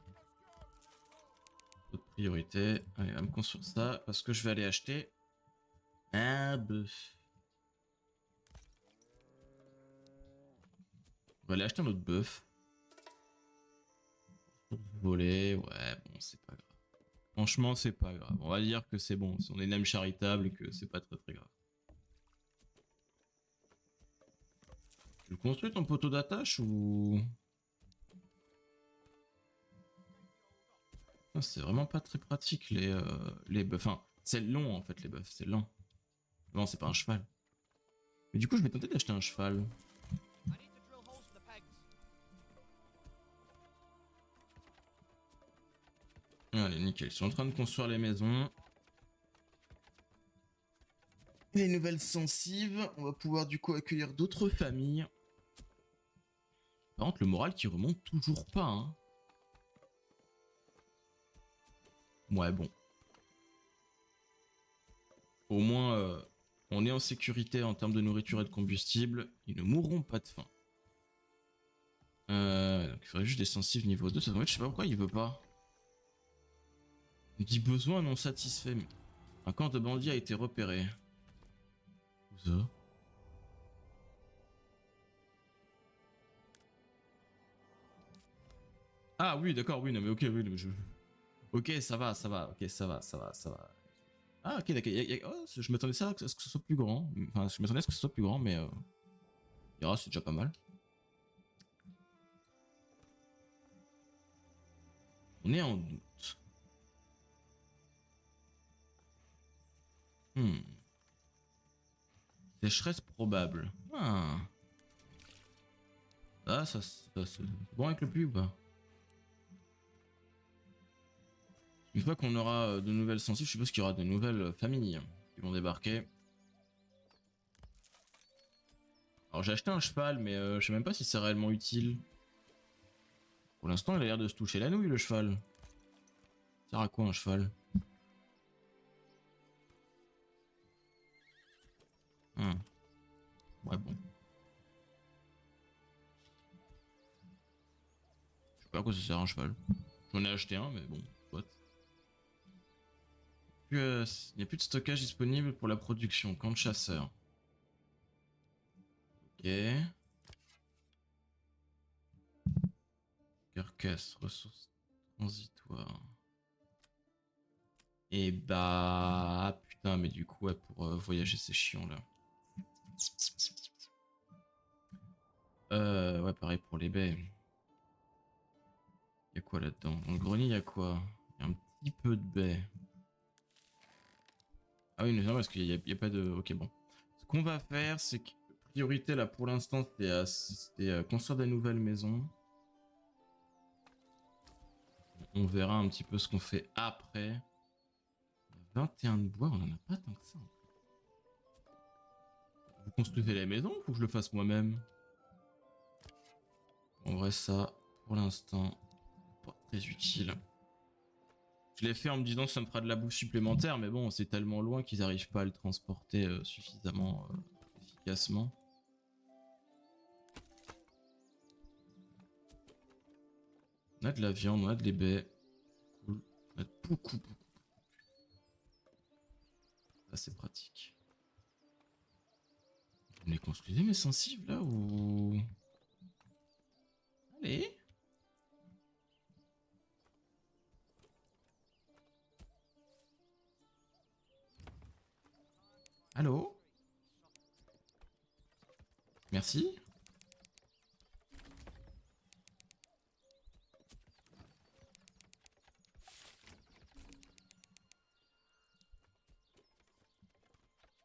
Autre priorité. Allez, on va me construire ça parce que je vais aller acheter un bœuf. On va aller acheter un autre bœuf. Pour voler, ouais, bon, c'est pas grave. Franchement, c'est pas grave. On va dire que c'est bon. Si on est une âme charitable et que c'est pas très très grave. Tu le construis ton poteau d'attache ou... C'est vraiment pas très pratique les bœufs. Enfin, c'est long en fait les bœufs, c'est lent. Non, c'est pas un cheval. Mais du coup, je vais tenter d'acheter un cheval. Allez, nickel. Ils sont en train de construire les maisons. Les nouvelles sensibles. On va pouvoir du coup accueillir d'autres familles. Par contre, le moral qui remonte toujours pas, hein. Ouais, bon. Au moins, on est en sécurité en termes de nourriture et de combustible. Ils ne mourront pas de faim. Donc il faudrait juste des sensibles niveau 2. En fait, je sais pas pourquoi il veut pas. Il dit besoin non satisfait. Mais... un camp de bandits a été repéré. Où ça? Ah oui, d'accord, oui, non mais ok, oui, je... Ok, ça va, ok, ça va. Ah ok, d'accord, oh, je m'attendais à ce que ce soit plus grand. Enfin, je m'attendais à ce que ce soit plus grand, mais... Yara, c'est déjà pas mal. On est en août. Hmm. Sécheresse probable. Ah. là, c'est bon avec le puits ou pas? Une fois qu'on aura de nouvelles sensibles, je suppose qu'il y aura de nouvelles familles qui vont débarquer. Alors j'ai acheté un cheval, mais je sais même pas si c'est réellement utile. Pour l'instant, il a l'air de se toucher la nouille, le cheval. Ça sert à quoi un cheval? Ouais, bon. Je sais pas à quoi ça sert un cheval. J'en ai acheté un, mais bon, soit. Il n'y a plus de stockage disponible pour la production. Camp de chasseurs. Ok. Carcasse, ressources transitoires. Et bah... Putain, mais du coup, ouais, pour voyager, c'est chiant, là. Ouais, pareil pour les baies. Y'a quoi là-dedans? Dans le grenier, y'a quoi? Y'a un petit peu de baies. Ah oui, non, parce qu'il y a pas de... Ok, bon. Ce qu'on va faire, c'est que priorité, là, pour l'instant, c'était construire des nouvelles maisons. On verra un petit peu ce qu'on fait après. 21 de bois, on en a pas tant que ça. Vous construisez les maisons ou faut que je le fasse moi-même? En vrai, ça, pour l'instant, pas très utile. Je l'ai fait en me disant que ça me fera de la bouffe supplémentaire, mais bon, c'est tellement loin qu'ils n'arrivent pas à le transporter suffisamment efficacement. On a de la viande, on a de les baies. Cool. On a beaucoup. Ça, c'est pratique. Vous me les construisez, mes sensibles, là, ou... Allez. Allô? Merci.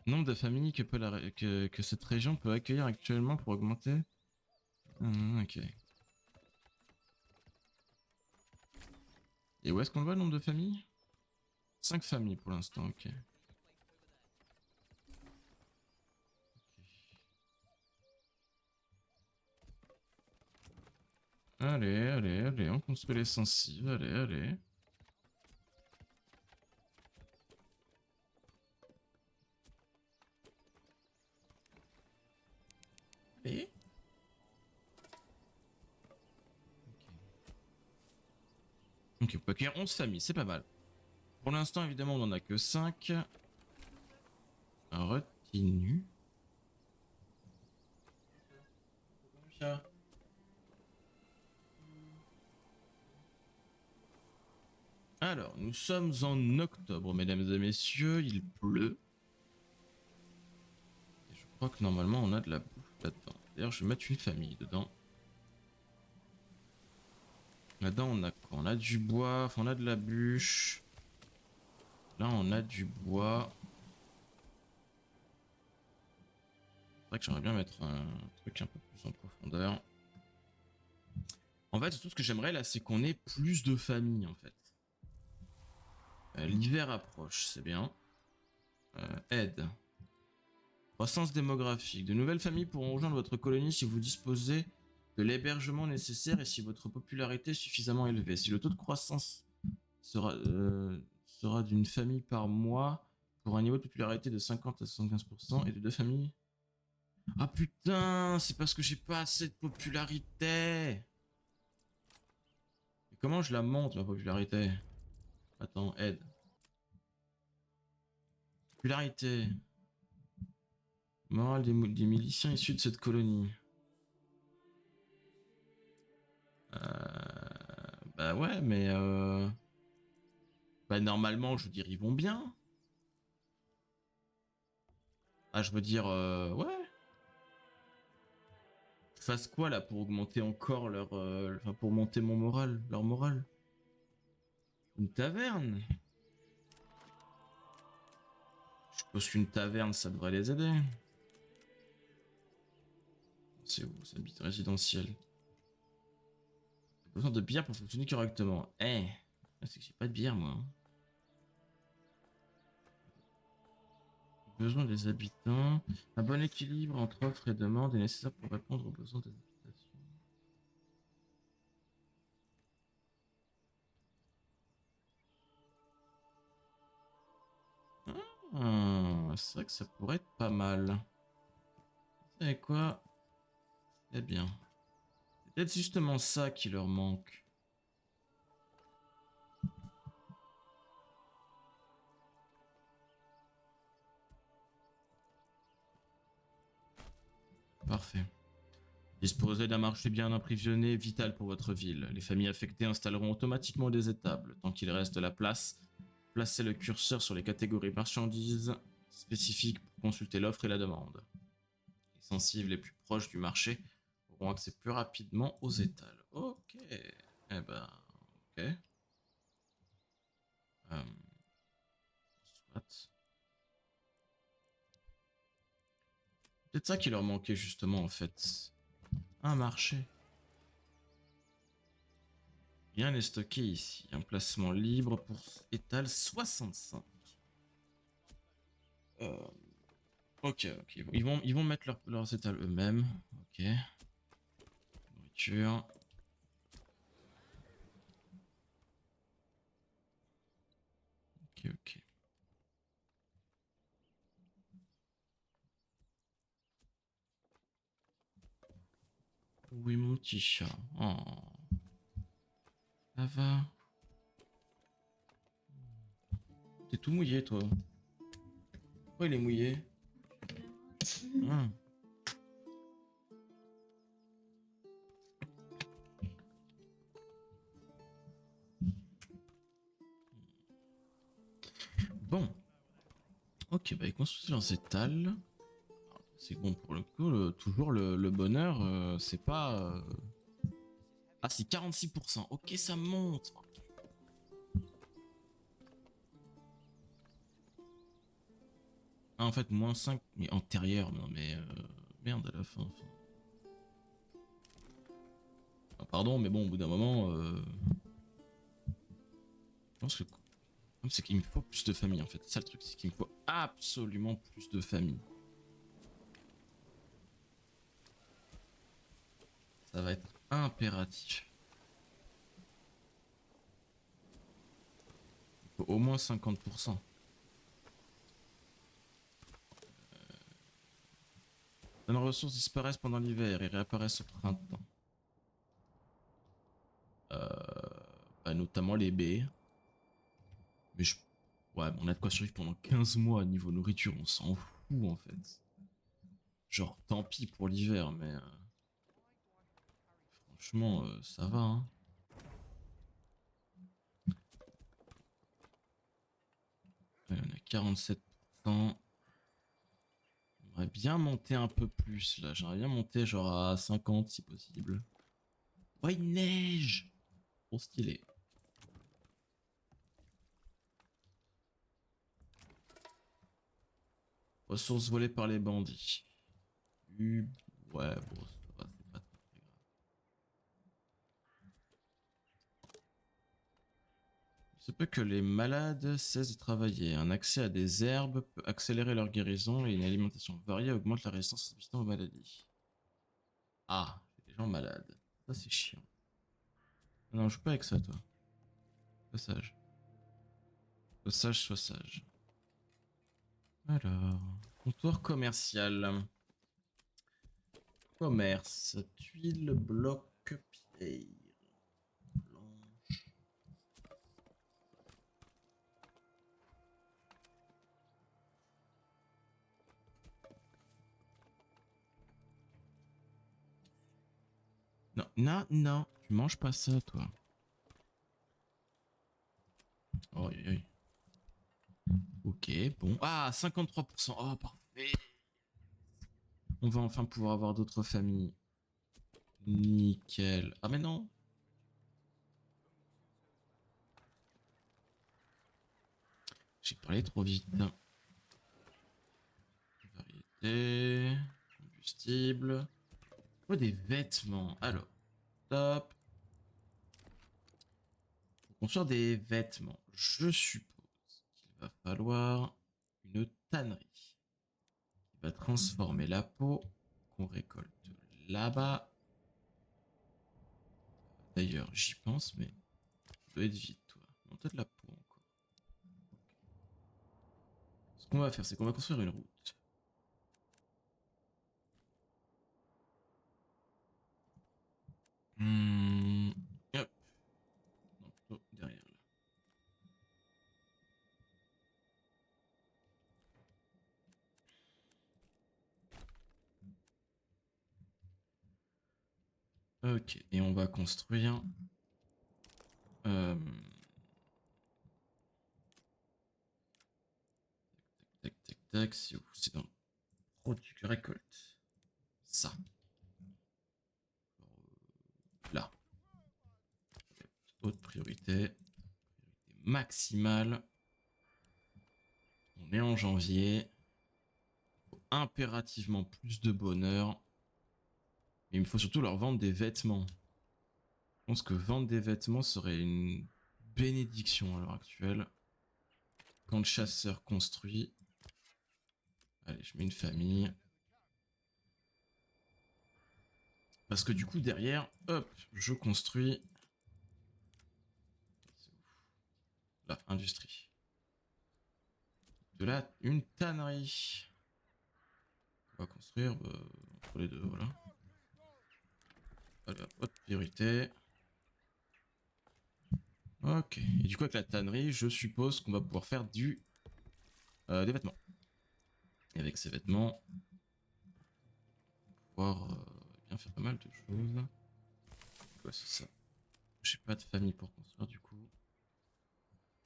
Nombre de familles que cette région peut accueillir actuellement pour augmenter. Ok. Et où est-ce qu'on le voit, le nombre de familles? 5 familles pour l'instant, ok. Allez, on construit les sensibles, allez. Et ok, on peut accueillir 11 familles, c'est pas mal. Pour l'instant, évidemment, on en a que 5. Retenu. Alors, nous sommes en octobre, mesdames et messieurs, il pleut. Et je crois que normalement, on a de la bouffe là-dedans. D'ailleurs, je vais mettre une famille dedans. Là-dedans, on a quoi? On a du bois, enfin, on a de la bûche. Là, on a du bois. C'est vrai que j'aimerais bien mettre un truc un peu plus en profondeur. En fait, tout ce que j'aimerais là, c'est qu'on ait plus de familles en fait. L'hiver approche, c'est bien. Aide. Croissance démographique. De nouvelles familles pourront rejoindre votre colonie si vous disposez de l'hébergement nécessaire et si votre popularité est suffisamment élevée. Si le taux de croissance sera d'une famille par mois pour un niveau de popularité de 50 à 75% et de 2 familles. Ah putain, c'est parce que j'ai pas assez de popularité. Et comment je la monte ma popularité? Attends, aide. Popularité. Morale des miliciens issus de cette colonie. Bah ouais, mais bah normalement, je veux dire, ils vont bien. Ah, je veux dire, ouais. Je fasse quoi là pour augmenter encore leur, enfin pour monter mon moral, leur morale? Une taverne. Je suppose qu'une taverne, ça devrait les aider. C'est où? C'est habit résidentiel. besoin de bière pour fonctionner correctement. Eh, c'est que j'ai pas de bière moi. Besoin des habitants. Un bon équilibre entre offre et demande est nécessaire pour répondre aux besoins des habitations. C'est vrai que ça pourrait être pas mal. Vous savez quoi? C'est bien. C'est peut-être justement ça qui leur manque. Parfait. Disposer d'un marché bien approvisionné est vital pour votre ville. Les familles affectées installeront automatiquement des étables. Tant qu'il reste de la place, placez le curseur sur les catégories marchandises spécifiques pour consulter l'offre et la demande. Les sensibles les plus proches du marché auront accès plus rapidement aux étals. Ok. Eh ben, ok. Euh, soit. Peut-être ça qui leur manquait justement en fait. Un marché. Rien n'est stocké ici. Un placement libre pour étal 65. Euh, ok, ok. Ils vont mettre leurs étals eux-mêmes. Ok. Nourriture. Ok, ok. Oui, mon petit chat. Oh. Ça va. T'es tout mouillé, toi. Pourquoi il est mouillé? Hmm. Bon. Ok, bah ils construisent leurs étals. C'est bon pour le coup. Toujours le bonheur, c'est pas... Ah, c'est 46%. Ok, ça monte. Ah, en fait, moins 5, mais antérieur. Non, mais... Merde, à la fin. Ah, pardon, mais bon, au bout d'un moment... Je pense que... C'est qu'il me faut plus de famille, en fait. C'est ça le truc, c'est qu'il me faut absolument plus de famille. Ça va être impératif. Il faut au moins 50%. Nos ressources disparaissent pendant l'hiver et réapparaissent au printemps. Notamment les baies. Mais je... Ouais, on a de quoi survivre pendant 15 mois niveau nourriture, on s'en fout en fait. Genre, tant pis pour l'hiver, mais... franchement, ça va, hein. Ouais, on a 47%. J'aimerais bien monter un peu plus, là. J'aimerais bien monter genre à 50 si possible. Oh, il neige! Trop stylé. Ressources volées par les bandits. Ouais, bon, ça va, c'est pas très grave. Il se peut que les malades cessent de travailler. Un accès à des herbes peut accélérer leur guérison et une alimentation variée augmente la résistance aux maladies. Ah, j'ai des gens malades. Ça, c'est chiant. Non, je joue pas avec ça, toi. Sois sage. Sois sage, sois sage. Alors, comptoir commercial. Commerce. Tuile, bloc, pierre. Blanche. Non, non, non. Tu manges pas ça, toi. Oh, aïe, aïe. Ok, bon. Ah, 53%. Oh, parfait. On va enfin pouvoir avoir d'autres familles. Nickel. Ah, mais non. J'ai parlé trop vite. Variété. Combustible. Oh, des vêtements. Alors, top. Construire des vêtements. Je suppose qu'il va falloir une tannerie qui va transformer la peau qu'on récolte là-bas. D'ailleurs, j'y pense, mais ça doit être vide, toi. On a de la peau encore. Okay. Ce qu'on va faire, c'est qu'on va construire une route. Hop. Non, plutôt derrière là. Ok, et on va construire... Tac, tac, tac, c'est dans produit récolte. Ça. Là. Haute priorité. Priorité maximale. On est en janvier. Il faut impérativement plus de bonheur. Mais il me faut surtout leur vendre des vêtements. Je pense que vendre des vêtements serait une bénédiction à l'heure actuelle. Quand le chasseur construit. Allez, je mets une famille. Parce que du coup, derrière, hop, je construis. Là, industrie. De là, une tannerie. On va construire entre les deux, voilà. Allez, haute priorité. Ok. Et du coup, avec la tannerie, je suppose qu'on va pouvoir faire des vêtements. Et avec ces vêtements, on va pouvoir bien faire pas mal de choses. Ouais, c'est ça. J'ai pas de famille pour construire, du coup.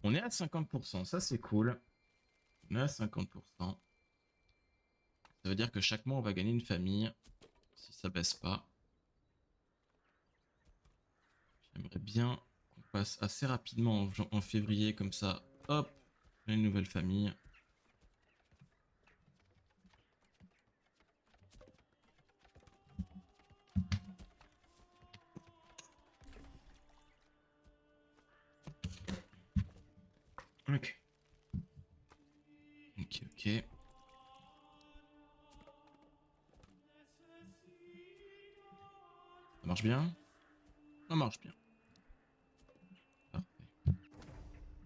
On est à 50%, ça c'est cool. On est à 50%. Ça veut dire que chaque mois, on va gagner une famille. Si ça baisse pas. J'aimerais bien qu'on passe assez rapidement en février, comme ça. Hop, une nouvelle famille. Ok. Ok, ok. Ça marche bien? Ça marche bien. Parfait.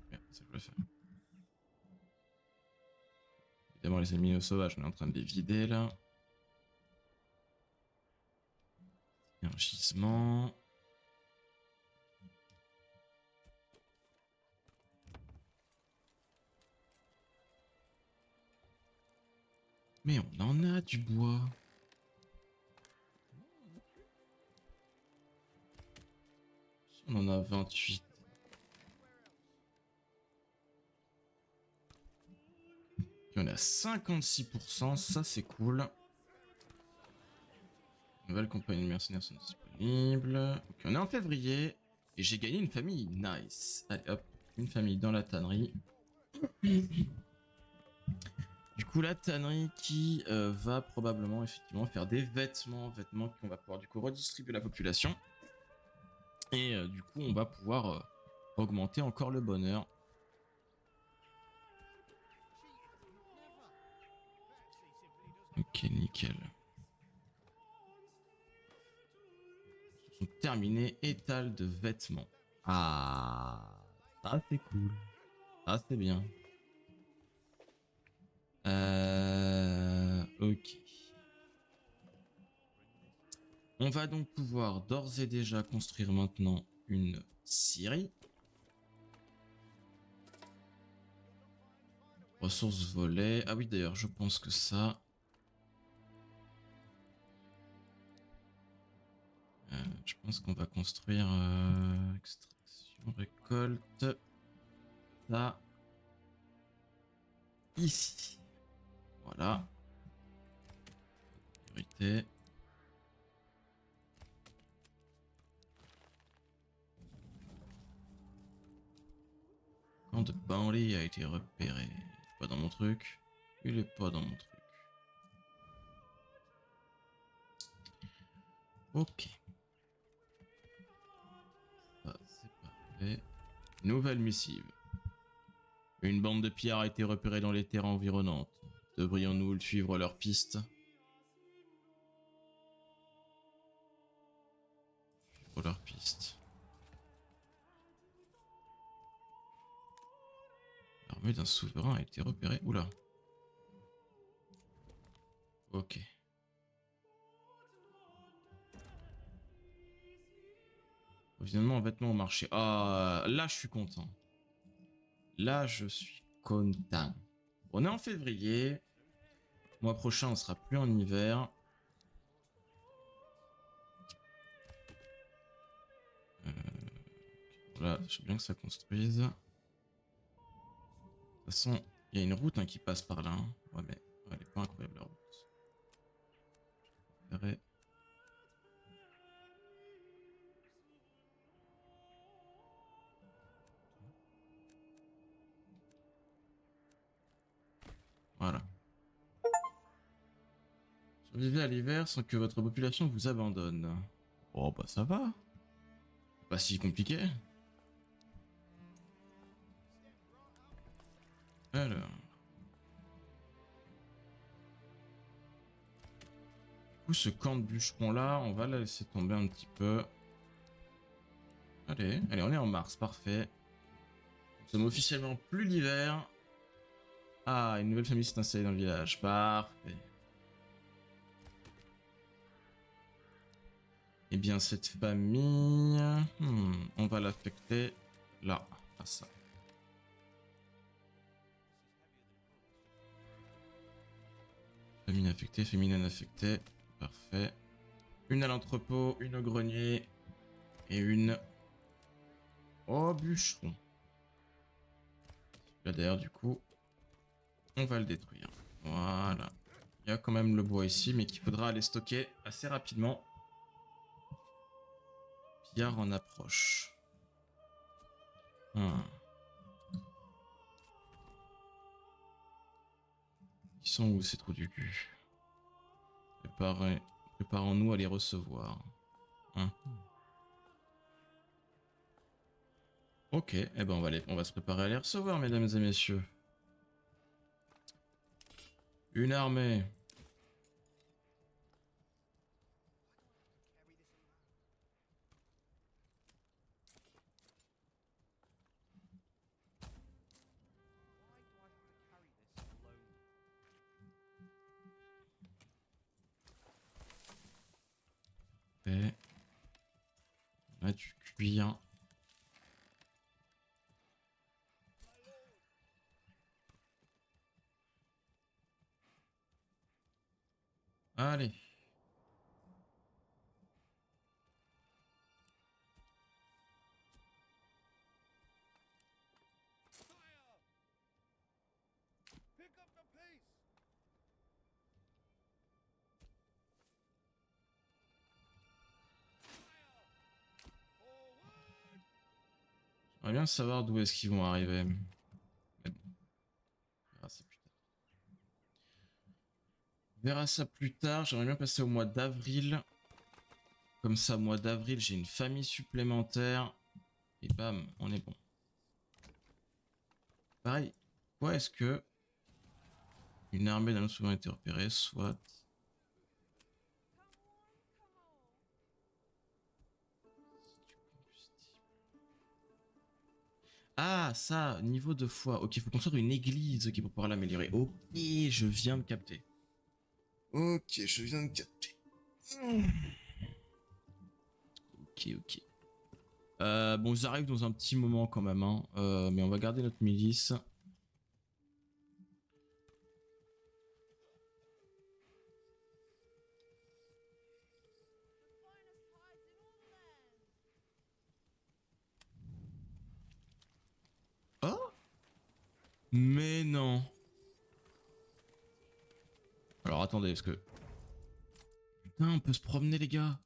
Merde, c'est quoi ça? Évidemment, les ennemis sauvages, on est en train de les vider là. Il y a un gisement. Mais on en a du bois. On en a 28. Et on est à 56%, ça c'est cool. Nouvelles compagnies de mercenaires sont disponibles. Ok, on est en février. Et j'ai gagné une famille. Nice. Allez hop, une famille dans la tannerie. Du coup, la tannerie qui va probablement effectivement faire des vêtements qu'on va pouvoir du coup redistribuer à la population. Et du coup, on va pouvoir augmenter encore le bonheur. Ok, nickel. Sont terminés. Étal de vêtements. Ah, ça c'est cool. Ça c'est bien. Ok. On va donc pouvoir d'ores et déjà construire maintenant une scierie. Ressources volées. Ah oui, d'ailleurs, je pense que ça... je pense qu'on va construire extraction, récolte. Ça. Ici. Voilà. Priorité. Camp de Banley a été repéré. Pas dans mon truc. Il est pas dans mon truc. Ok. Ça, c'est parfait. Nouvelle missive. Une bande de pillards a été repérée dans les terres environnantes. Devrions-nous suivre leur piste? Suivre leur piste. L'armée d'un souverain a été repérée. Oula. Ok. Finalement, en vêtements au marché. Ah, là, je suis content. Là, je suis content. On est en février. Mois prochain, on sera plus en hiver. Voilà, je veux bien que ça construise. De toute façon, il y a une route qui passe par là. Ouais, mais elle est pas incroyable la route. Je préférerais... Voilà. Survivez à l'hiver sans que votre population vous abandonne. Oh bah ça va. Pas si compliqué. Alors. Du coup, ce camp de bûcheron là, on va la laisser tomber un petit peu. Allez, allez, on est en mars, parfait. Nous sommes officiellement plus l'hiver. Ah, une nouvelle famille s'est installée dans le village, parfait. Eh bien, cette famille, on va l'affecter là, à ça. Famille affectée, famille non affectée, parfait. Une à l'entrepôt, une au grenier et une au bûcheron. Là d'ailleurs, du coup, on va le détruire. Voilà. Il y a quand même le bois ici, mais qu'il faudra aller stocker assez rapidement. Pillard en approche. Ils sont où ces trous du cul? Préparons-nous à les recevoir. Ok, eh ben on va se préparer à les recevoir, mesdames et messieurs. Une armée. Et on a du cuir. Allez. J'aimerais bien savoir d'où est-ce qu'ils vont arriver. Mais bon, on verra ça plus tard. On verra ça plus tard. J'aimerais bien passer au mois d'avril. Comme ça, mois d'avril, j'ai une famille supplémentaire. Et bam, on est bon. Pareil. Pourquoi est-ce que une armée d'un autre souverain a été repérée, soit... Ah, ça, niveau de foi. Ok, il faut construire une église pour pouvoir l'améliorer. Ok, je viens de capter. Ok, je viens de capter. Ok, ok. Bon, j'arrive dans un petit moment quand même, hein. Mais on va garder notre milice. Oh, mais non. Alors attendez, parce que... Putain, on peut se promener les gars.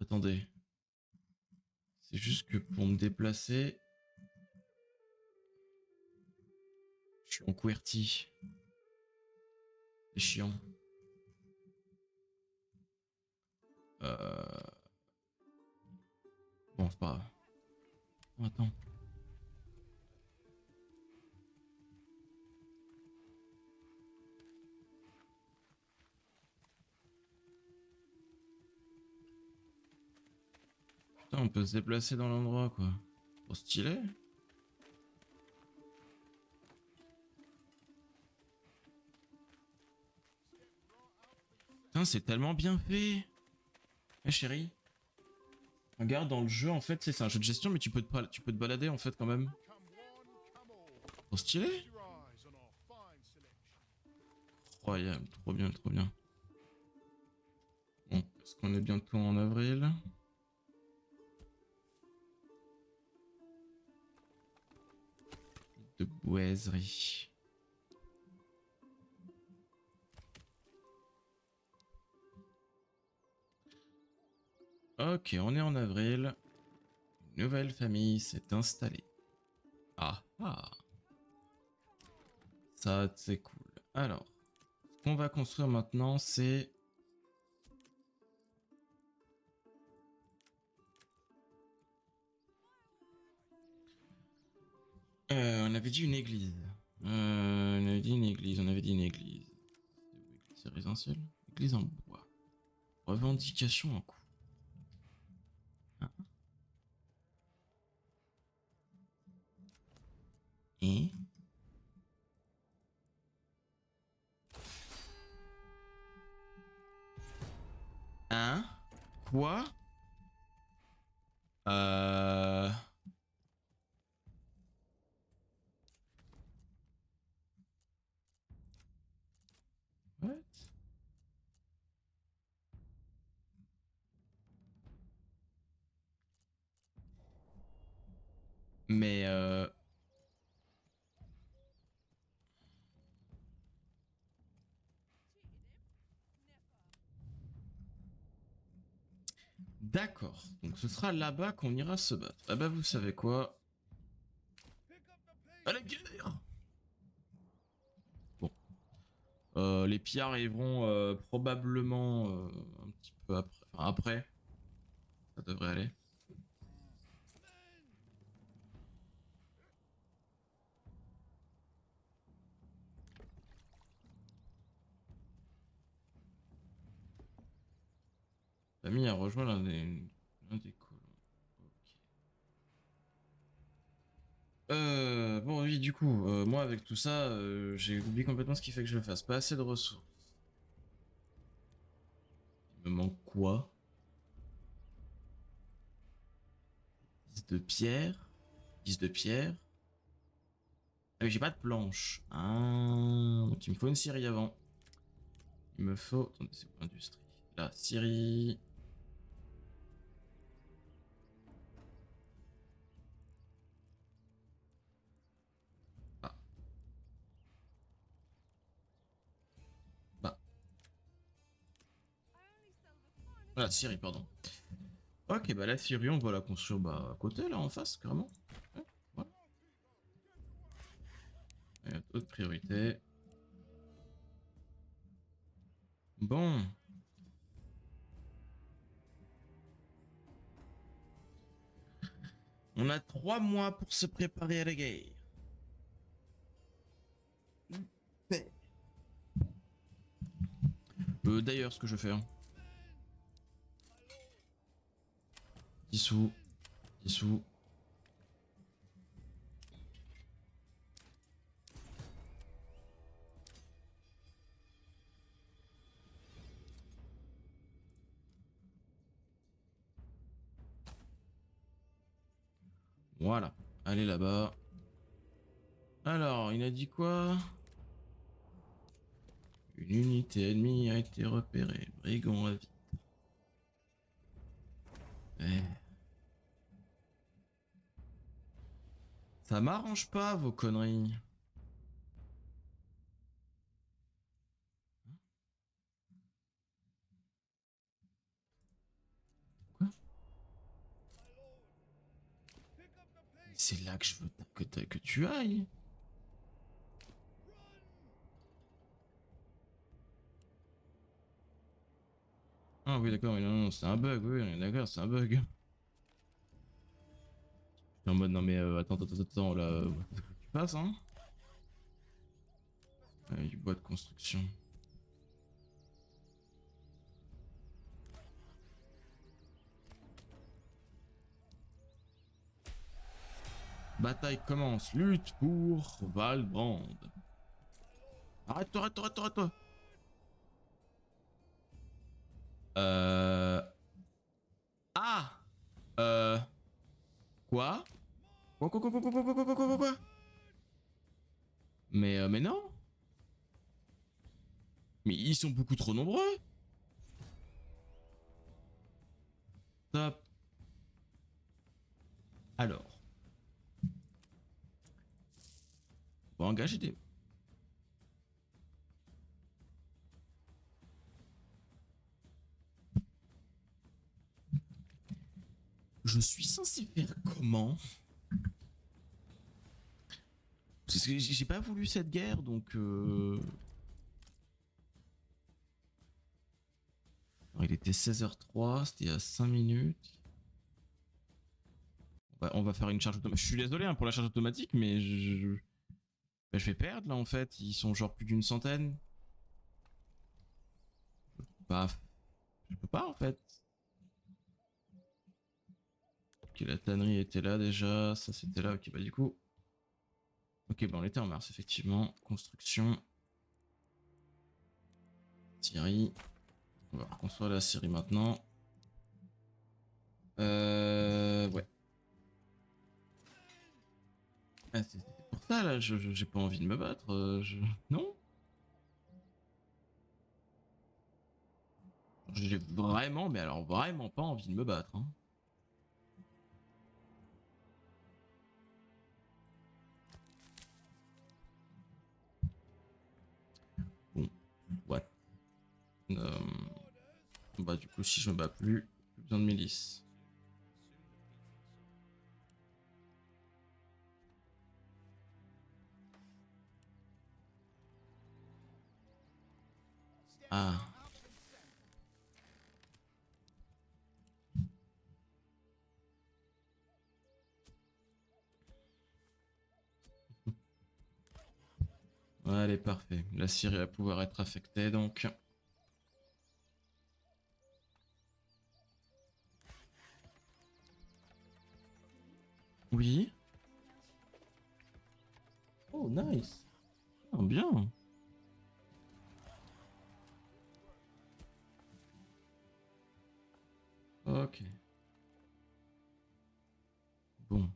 Attendez. C'est juste que pour me déplacer... Je suis en QWERTY. C'est chiant. Bon, c'est pas grave. Oh, attends. Putain, on peut se déplacer dans l'endroit quoi. Trop stylé. Putain, c'est tellement bien fait. Eh chérie, regarde dans le jeu en fait, c'est un jeu de gestion mais tu peux te balader en fait quand même. Trop stylé. Incroyable, trop bien, trop bien. Bon, est-ce qu'on est bientôt en avril? De boiserie. Ok, on est en avril. Une nouvelle famille s'est installée. Ah ah. Ça, c'est cool. Alors, ce qu'on va construire maintenant, c'est... on avait dit une église. On avait dit une église, on avait dit une église. C'est résidentiel? Église en bois. Revendication en cours. Hein? Et... Hein? Quoi? Euh... What? Mais d'accord. Donc ce sera là-bas qu'on ira se battre. Ah bah vous savez quoi? À la guerre! Bon. Les pillards arriveront probablement un petit peu après. Enfin, après. Ça devrait aller. Famille a rejoint l'un des colons. Ok. Bon oui, du coup, moi avec tout ça, j'ai oublié complètement ce qu'il fait que je fasse. Pas assez de ressources. Il me manque quoi? 10 de pierre. 10 de pierre. Ah mais j'ai pas de planche. Ah, donc il me faut une scierie avant. Il me faut... Attendez, c'est où industrie? Là, scierie. Ah, bah. Voilà, scierie, pardon. Ok, bah la scierie, on va la construire bah, à côté, là, en face, carrément. Ouais, voilà. Et autre priorité. Bon. On a 3 mois pour se préparer à la guerre. D'ailleurs, ce que je fais. Hein. 10 sous. 10 sous. Voilà. Allez là-bas. Alors, il a dit quoi? Une unité ennemie a été repérée. Brigand à vie. Eh. Ça m'arrange pas, vos conneries. Quoi? C'est là que je veux que tu ailles. Ah oui, d'accord, non, non, c'est un bug, oui, on est d'accord, c'est un bug. En mode, non mais attends, là, tu passes, hein? Du bois de construction. Bataille commence. Lutte pour Valbrand. Arrête-toi, arrête-toi, arrête-toi, arrête-toi. Ah. Euh... Quoi? Quoi? Mais non. Mais ils sont beaucoup trop nombreux. Stop. Alors. On va engager des... Je suis censé faire comment? Parce que j'ai pas voulu cette guerre, donc... Alors, il était 16h03, c'était à 5 minutes. On va faire une charge automatique. Je suis désolé hein, pour la charge automatique, mais je vais perdre là en fait. Ils sont genre plus d'une centaine. Bah, je peux pas en fait. Ok, la tannerie était là déjà, ça c'était là, ok bah du coup... Ok bah on était en mars effectivement, construction... Syrie... On va reconstruire la Syrie maintenant. Ouais. Ah, c'est pour ça là, j'ai pas envie de me battre, Non. J'ai vraiment, mais alors vraiment pas envie de me battre hein. Bon, what? Bah du coup si je me bats plus besoin de milice. Ah. Allez, parfait. La Syrie va pouvoir être affectée donc. Oui. Oh, nice. Oh, bien. Ok. Bon.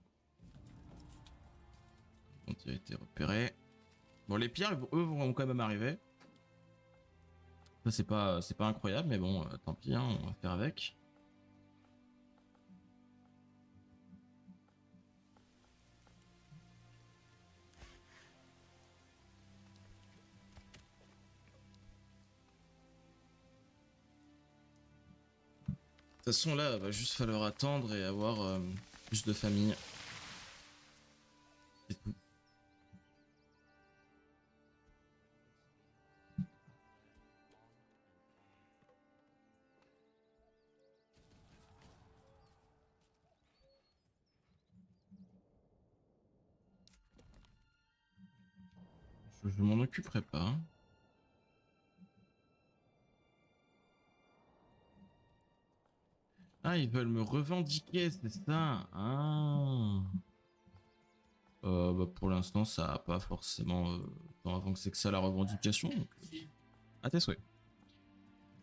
On a été repéré. Bon, les pierres, eux, vont quand même arriver. Ça, c'est pas incroyable, mais bon, tant pis, hein, on va faire avec. De toute façon, là, il va juste falloir attendre et avoir plus de familles. C'est tout. Je m'en occuperai pas. Hein. Ah, ils veulent me revendiquer, c'est ça. Ah. Bah pour l'instant, ça a pas forcément tant avancé que ça la revendication. Donc, à tes souhaits.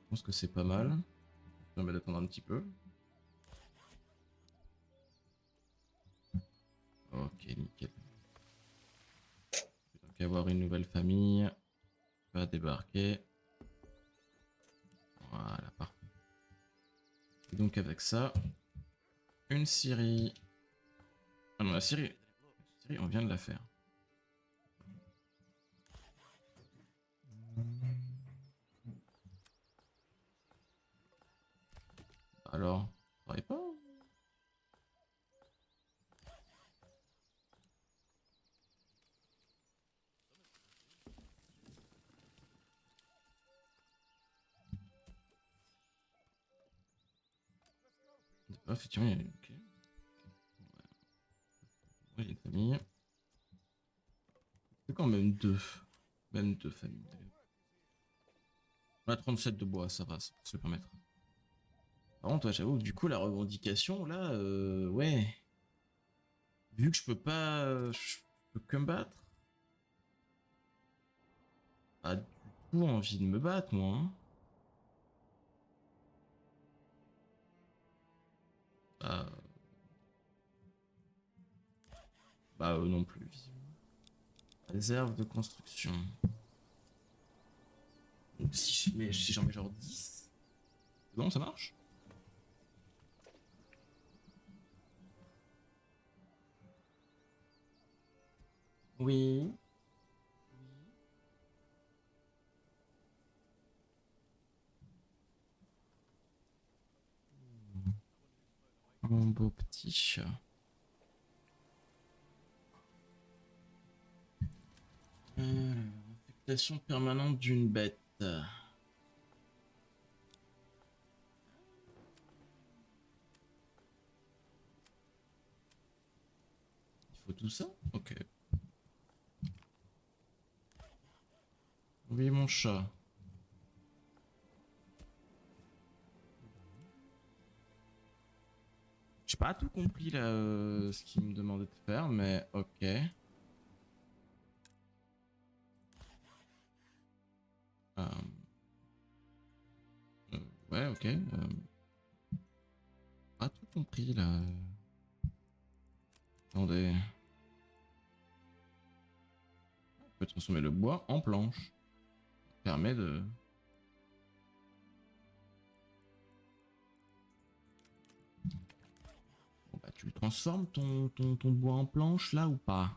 Je pense que c'est pas mal. Ça permet d'attendre un petit peu. Ok, nickel. Donc avoir une nouvelle famille. Va débarquer. Voilà, parfait. Et donc avec ça, une Syrie. Ah non, la Syrie, on vient de la faire. Alors, ça arrive pas. Ah, effectivement, il y a... Ok. Ouais, il y a une famille. C'est quand même deux. Même deux familles. On a 37 de bois, ça va, ça peut se le permettre. Par contre, ouais, j'avoue, du coup, la revendication, là, ouais. Vu que je peux pas... je peux que me battre. Pas du tout envie de me battre, moi. Hein. Bah, non plus, visiblement. Réserve de construction. Donc si j'en mets genre 10, c'est bon, ça marche? Oui. Mon beau petit chat. Infectation permanente d'une bête. Il faut tout ça? Ok. Oui, mon chat. J'ai pas tout compris là, ce qu'il me demandait de faire, mais ok. Euh, ouais, ok. Pas tout compris là. Attendez. On peut transformer le bois en planche. Ça permet de... Bon bah tu le transformes ton bois en planche là ou pas?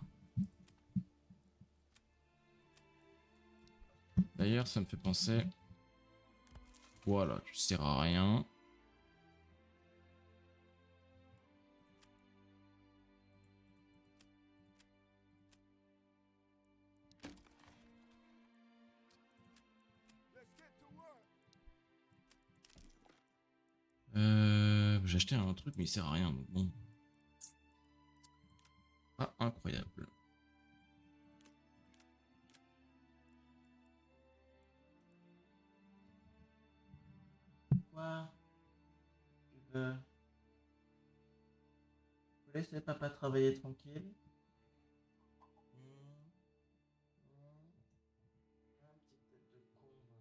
D'ailleurs ça me fait penser... Voilà, tu sers à rien. J'ai acheté un truc mais il sert à rien donc bon. Ah, incroyable. Quoi? Tu veux laisser papa travailler tranquille? Un petit tête de con, va.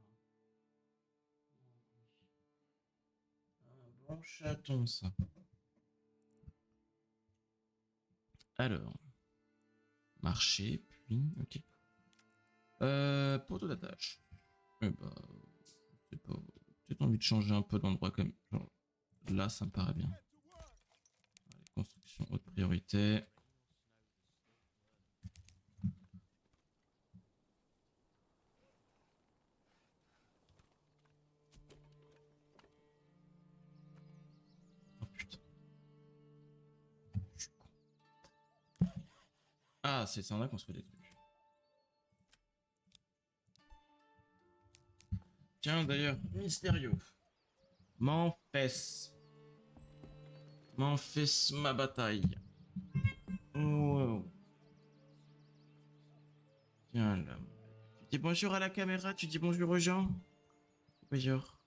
Un bon chaton, ça. Alors, marcher, puis... Ok. Poteau d'attache. Eh bah, c'est pas... Peut-être envie de changer un peu d'endroit comme... Genre, là, ça me paraît bien. Allez, construction haute priorité. Oh putain. Je suis con. Ah, c'est ça, on a construit des trucs. Tiens, d'ailleurs, mystérieux. M'en fesse ma bataille. Wow. Tiens là. Tu dis bonjour à la caméra, tu dis bonjour aux gens. Bonjour.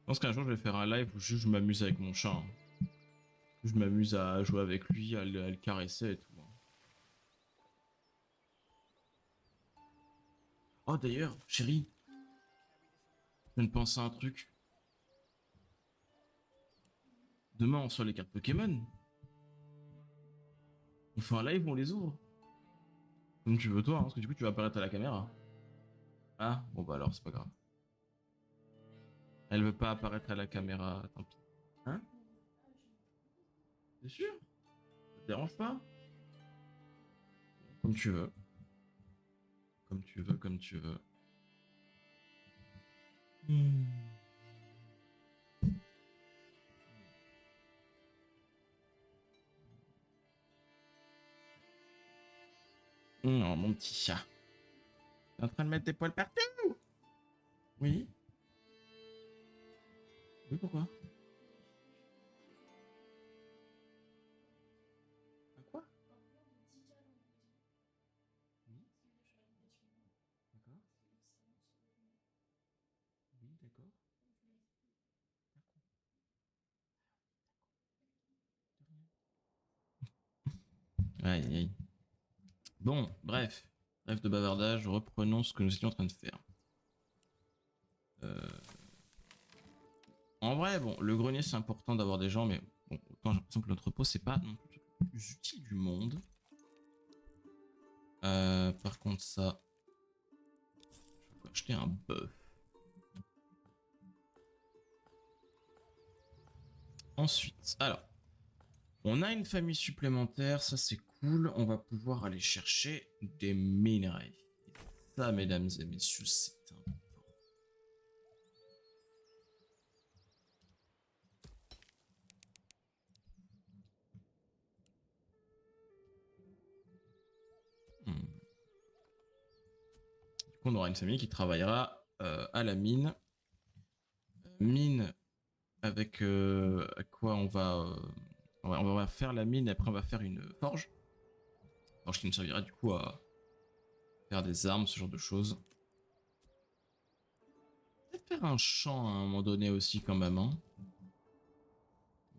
Je pense qu'un jour je vais faire un live où juste je m'amuse avec mon chat. Hein. Je m'amuse à jouer avec lui, à le caresser et tout. Hein. Oh d'ailleurs, chérie, je viens de penser à un truc. Demain on sort les cartes Pokémon. On fait un live où on les ouvre. Comme tu veux toi, hein, parce que du coup tu vas apparaître à la caméra. Ah, bon bah alors c'est pas grave. Elle veut pas apparaître à la caméra, tant pis. Hein? T'es sûr? Ça te dérange pas? Comme tu veux. Comme tu veux, comme tu veux. Hmm. Non, mon petit chat. T'es en train de mettre tes poils partout? Oui. Oui, pourquoi? À quoi? Oui. D'accord. Oui, d'accord. Aïe, aïe. Bon, bref. Bref de bavardage, reprenons ce que nous étions en train de faire. Euh, En vrai, bon, le grenier c'est important d'avoir des gens, mais bon, autant j'ai l'impression que l'entrepôt c'est pas non plus le plus utile du monde. Par contre, ça, je peux acheter un bœuf. Ensuite, alors, on a une famille supplémentaire, ça c'est cool. On va pouvoir aller chercher des minerais. Ça, mesdames et messieurs, c'est important. Hmm. Du coup, on aura une famille qui travaillera à la mine. Mine avec à quoi on va faire la mine et après on va faire une forge. Forge qui nous servira du coup à faire des armes, ce genre de choses. Peut-être faire un champ à un moment donné aussi quand même. Hein.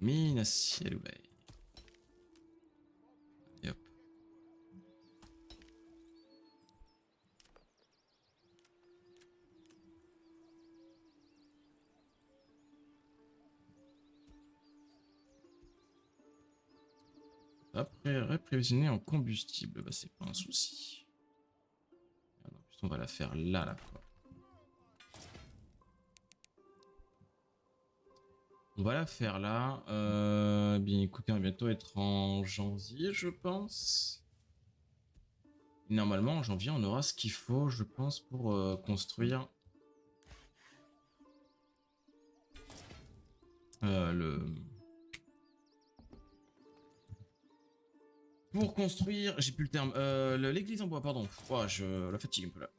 Mine à ciel ouvert. Et hop. Après, réprévisionner en combustible, bah c'est pas un souci. En plus, on va la faire là, la fois. On va la faire là. Bien écoutez, on va bientôt être en janvier, je pense. Et normalement, en janvier, on aura ce qu'il faut, je pense, pour construire le. Pour construire, j'ai plus le terme. L'église en bois, pardon. Oh, je la fatigue un peu là.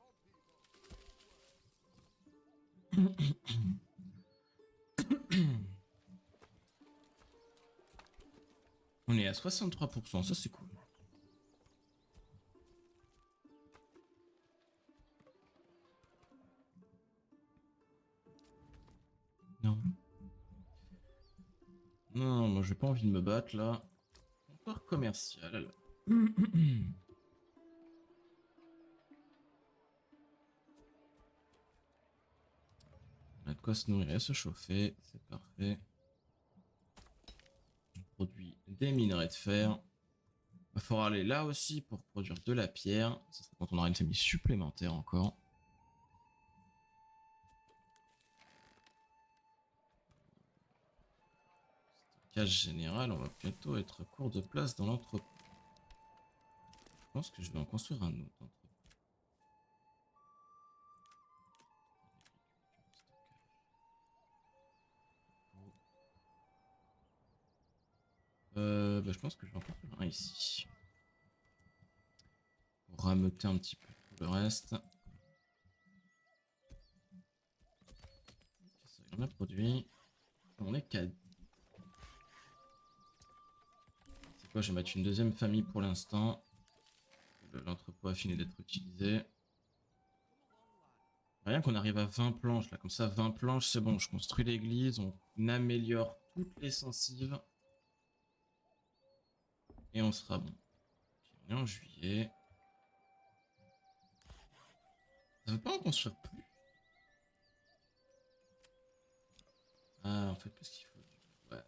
On est à 63%, ça c'est cool. Non. Non, moi j'ai pas envie de me battre là. Comptoir commercial. Alors. On a de quoi se nourrir et se chauffer, c'est parfait. On produit des minerais de fer. Il va falloir aller là aussi pour produire de la pierre. Ça sera quand on aura une famille supplémentaire encore. Stockage général, on va bientôt être à court de place dans l'entrepôt. Je pense que je vais en construire un autre. Bah, je pense que je vais en construire un ici. Pour rameuter un petit peu tout le reste. On a produit. On est qu'à. C'est quoi, je vais mettre une deuxième famille pour l'instant. L'entrepôt a fini d'être utilisé. Rien qu'on arrive à 20 planches là, comme ça 20 planches c'est bon, je construis l'église, on améliore toutes les sensives. Et on sera bon. On est en juillet. Ça veut pas en construire plus. Ah en fait parce qu'il faut du. Ouais.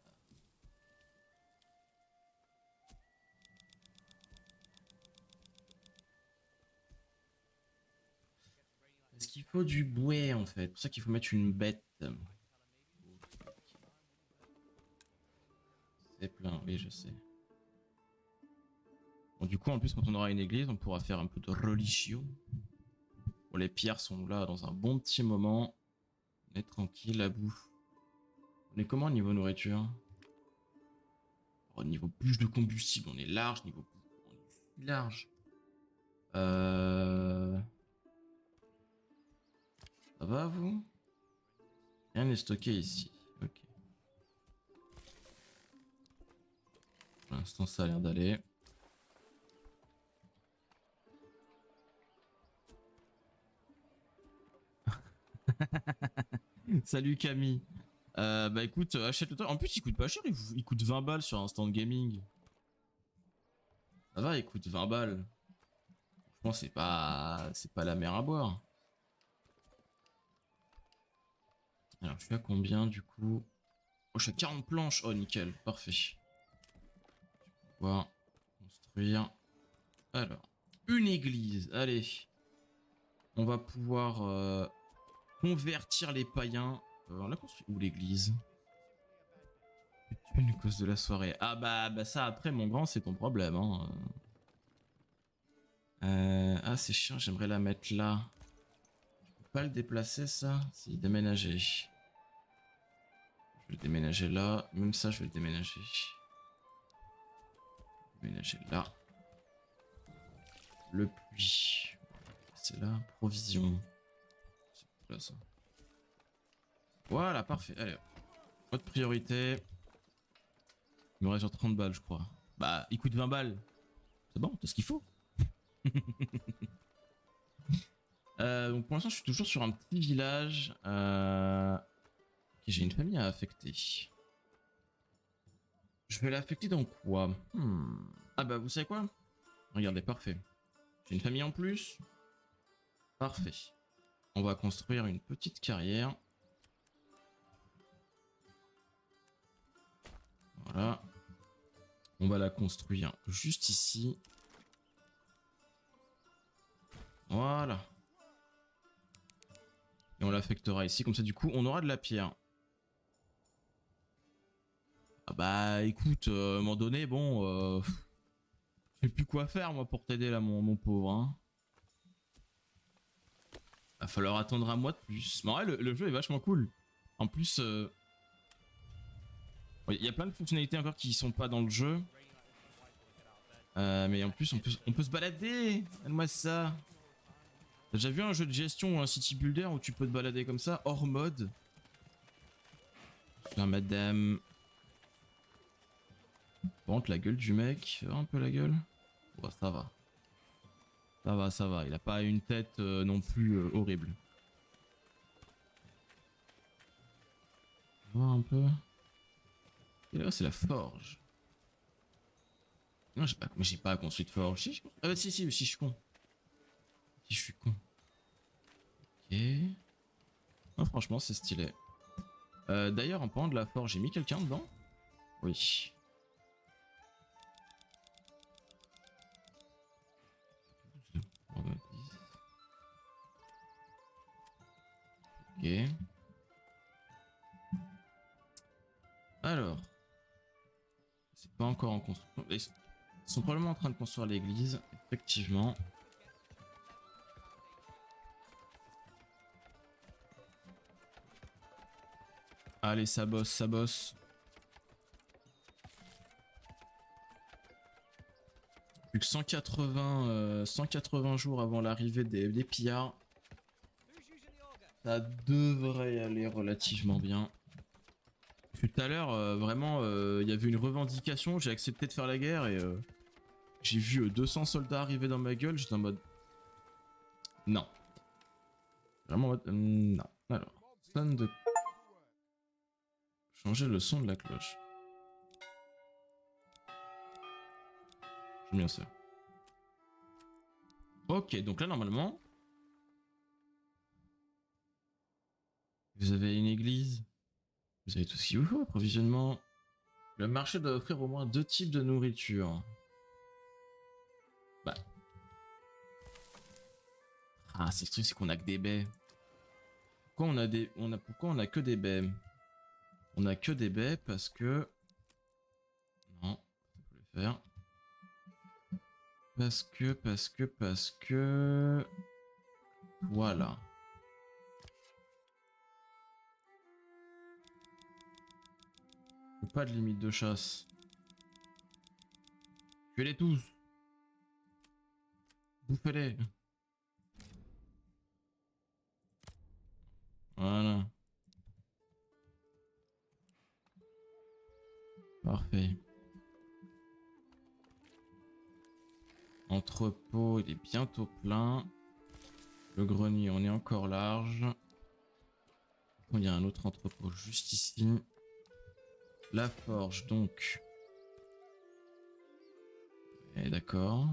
Parce qu'il faut du bouet en fait. C'est pour ça qu'il faut mettre une bête. C'est plein, oui je sais. Bon du coup en plus quand on aura une église on pourra faire un peu de religion. Bon les pierres sont là dans un bon petit moment. On est tranquille, la bouffe. On est comment niveau nourriture? Au niveau bûche de combustible on est large, niveau bouffe on est large. Ça va vous? Rien n'est stocké ici. Ok. Pour l'instant ça a l'air d'aller. Salut Camille. Bah écoute, achète-le toi. En plus il coûte pas cher, il coûte 20 balles sur un stand gaming. Ça va, écoute, 20 balles. Je pense que c'est pas la mer à boire. Alors, je suis à combien du coup? Oh, je suis à 40 planches. Oh, nickel, parfait. Je vais pouvoir construire. Alors, une église. Allez. On va pouvoir convertir les païens. On l'a construit où l'église? Une cause de la soirée. Ah bah ça après mon grand c'est ton problème. Hein. Ah c'est chiant, j'aimerais la mettre là. Je peux pas le déplacer ça? Si, déménager. Je vais le déménager là. Même ça je vais le déménager. Déménager là. Le puits. C'est là. Provision. C'est là ça. Voilà, parfait. Allez. Autre priorité. Il me reste sur 30 balles je crois. Bah il coûte 20 balles. C'est bon, t'as ce qu'il faut. Donc pour l'instant je suis toujours sur un petit village. Ok, j'ai une famille à affecter. Je vais l'affecter dans quoi? Ah bah vous savez quoi? Regardez, parfait. J'ai une famille en plus. Parfait. On va construire une petite carrière. Voilà. On va la construire juste ici. Voilà. Et on l'affectera ici, comme ça du coup on aura de la pierre. Ah bah écoute, à un moment donné, bon, je sais plus quoi faire moi pour t'aider là mon pauvre. Hein. Va falloir attendre un mois de plus. Mais en vrai le jeu est vachement cool. En plus, il y a plein de fonctionnalités encore qui sont pas dans le jeu. Mais en plus on peut se balader. Donne-moi ça. T'as déjà vu un jeu de gestion ou un city builder où tu peux te balader comme ça, hors mode? Là, madame. Par contre, la gueule du mec, un peu la gueule. Ouais, ça va. Ça va, ça va. Il a pas une tête non plus horrible. On va voir un peu. Et là, c'est la forge. Non, j'ai pas construit de forge. Si, ah bah si, je suis con. Si, je suis con. Ok. Non, franchement, c'est stylé. D'ailleurs, en parlant de la forge, j'ai mis quelqu'un dedans? Oui. Ok. Alors. C'est pas encore en construction. Ils sont probablement en train de construire l'église, effectivement. Allez, ça bosse, ça bosse. Plus que 180 jours avant l'arrivée des pillards. Ça devrait aller relativement bien. Tout à l'heure, vraiment, il y avait une revendication. J'ai accepté de faire la guerre et j'ai vu 200 soldats arriver dans ma gueule. J'étais en mode. Non. Vraiment en mode. Non. Alors, son de. Changer le son de la cloche. J'aime bien ça. Ok, donc là, normalement. Vous avez une église. Vous avez tout ce qu'il vous faut, approvisionnement. Le marché doit offrir au moins 2 types de nourriture. Bah. Ah, c'est le truc, c'est qu'on a que des baies. Pourquoi on a que des baies? On a que des baies parce que... Non, ça faut le faire. Parce que... Voilà. Pas de limite de chasse. Tuez-les tous. Bouffez-les. Voilà. Parfait. Entrepôt, il est bientôt plein. Le grenier, on est encore large. Il y a un autre entrepôt juste ici. La forge, donc. Ok, d'accord.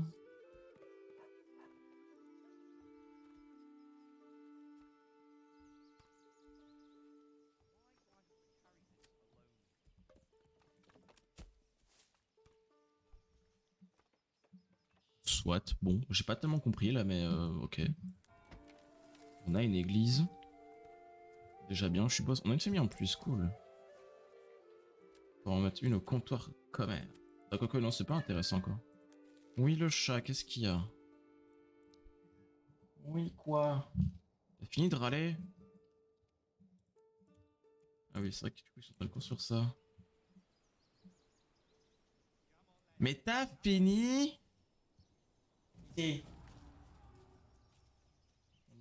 Soit, bon, j'ai pas tellement compris là, mais ok. On a une église. Déjà bien, je suppose. On a une famille en plus, cool. On va en mettre une au comptoir commerce. Ah, quoique, non, c'est pas intéressant quoi. Oui, le chat, qu'est-ce qu'il y a? Oui, quoi? T'as fini de râler? Ah oui, c'est vrai que du coup, ils sont pas le cours sur ça. Mais t'as fini? Et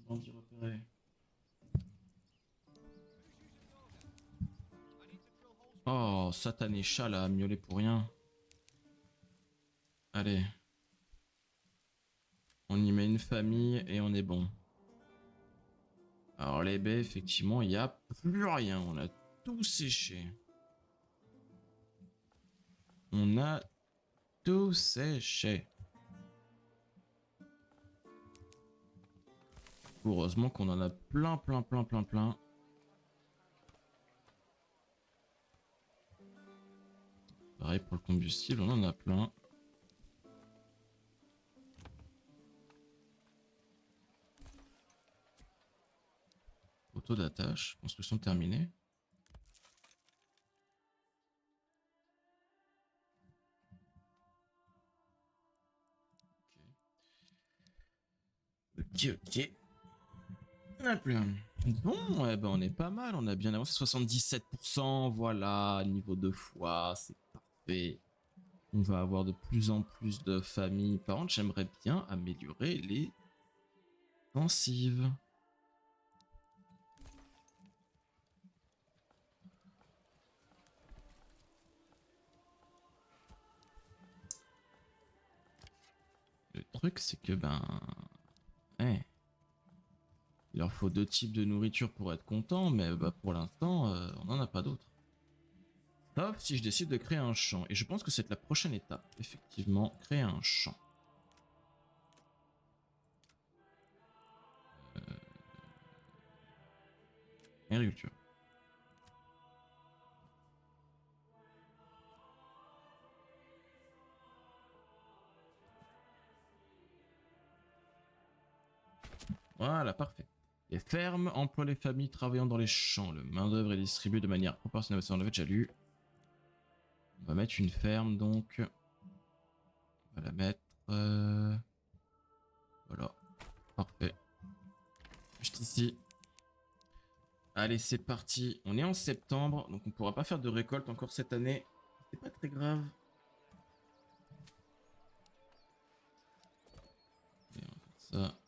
bandit repéré. Oh, satané chat là, miauler pour rien. Allez. On y met une famille et on est bon. Alors les baies, effectivement, il n'y a plus rien. On a tout séché. On a tout séché. Heureusement qu'on en a plein. Pareil pour le combustible, on en a plein. Auto d'attache, construction terminée. Ok. Hop là. Bon, eh ben on est pas mal, on a bien avancé 77%, voilà, niveau de foi, c'est parfait. On va avoir de plus en plus de familles. Par contre, j'aimerais bien améliorer les pensives. Le truc, c'est que ouais, il leur faut 2 types de nourriture pour être content, mais pour l'instant, on n'en a pas d'autres. Sauf si je décide de créer un champ. Et je pense que c'est la prochaine étape. Effectivement, créer un champ. Agriculture. Voilà, parfait. Les fermes emploient les familles travaillant dans les champs. Le main-d'œuvre est distribuée de manière proportionnelle. Ça, on l'avait déjà lu. On va mettre une ferme donc. On va la mettre. Voilà. Parfait. Juste ici. Allez, c'est parti. On est en septembre, donc on pourra pas faire de récolte encore cette année. C'est pas très grave. Et on va faire ça.